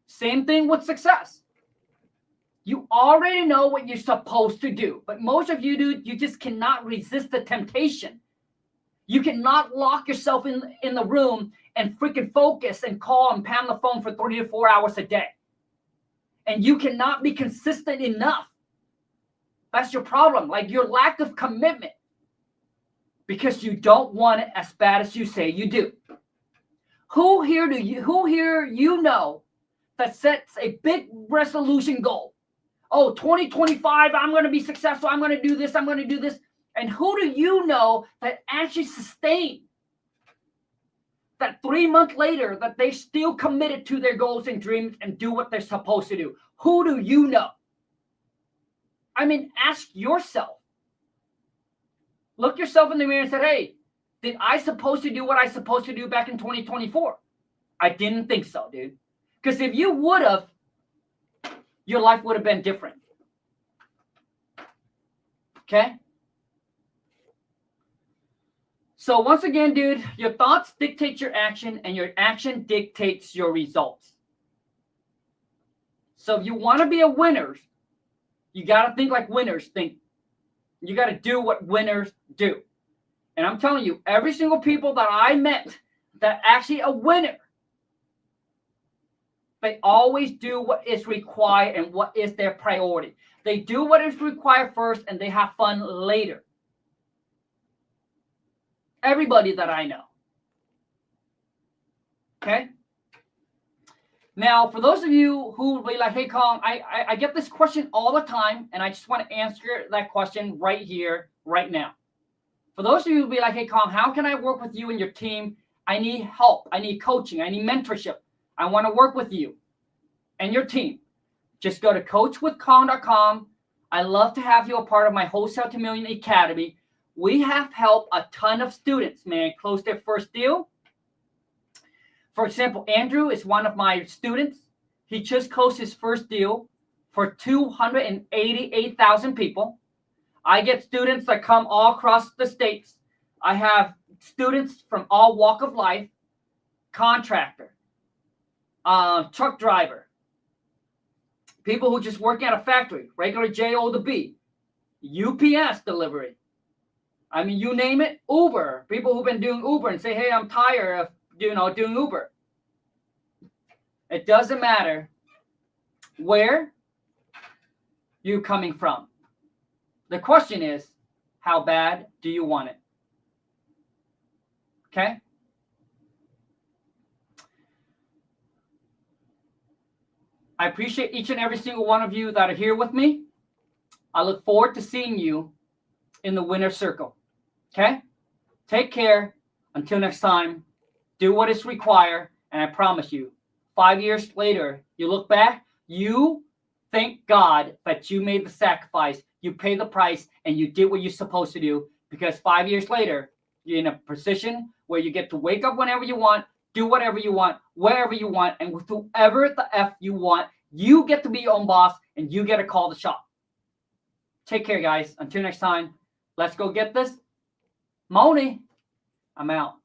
Same thing with success. You already know what you're supposed to do. But most of you, dude, you just cannot resist the temptation. You cannot lock yourself in the room and freaking focus and call and pound the phone for 3 to 4 hours a day. And you cannot be consistent enough. That's your problem. Like your lack of commitment. Because you don't want it as bad as you say you do. Who here you know that sets a big resolution goal? Oh, 2025, I'm going to be successful. I'm going to do this. I'm going to do this. And who do you know that actually sustain that 3 months later that they still committed to their goals and dreams and do what they're supposed to do? Who do you know? I mean, ask yourself. Look yourself in the mirror and say, hey, did I supposed to do what I supposed to do back in 2024? I didn't think so, dude. Because if you would have, your life would have been different. Okay? So once again, dude, your thoughts dictate your action and your action dictates your results. So if you want to be a winner, you got to think like winners think. You got to do what winners do. And I'm telling you, every single people that I met that actually a winner, they always do what is required and what is their priority. They do what is required first and they have fun later. Everybody that I know. Okay? Now, for those of you who will be like, hey, Khang, I get this question all the time, and I just want to answer that question right here, right now. For those of you who will be like, hey, Khang, how can I work with you and your team? I need help. I need coaching. I need mentorship. I want to work with you and your team. Just go to coachwithkhang.com. I love to have you a part of my Wholesale to Million Academy. We have helped a ton of students, man, close their first deal. For example, Andrew is one of my students. He just closed his first deal for 288,000 people. I get students that come all across the states. I have students from all walk of life, contractor, truck driver, people who just work at a factory, regular J-O to B, UPS delivery. I mean, you name it, Uber, people who've been doing Uber and say, hey, I'm tired of doing Uber. It doesn't matter where you're coming from. The question is, how bad do you want it? Okay? I appreciate each and every single one of you that are here with me. I look forward to seeing you in the winner's circle. Okay? Take care. Until next time, do what is required, and I promise you, 5 years later, you look back, you thank God that you made the sacrifice, you paid the price, and you did what you're supposed to do, because 5 years later, you're in a position where you get to wake up whenever you want, do whatever you want, wherever you want, and with whoever the F you want, you get to be your own boss, and you get to call the shot. Take care, guys. Until next time, let's go get this. Moni, I'm out.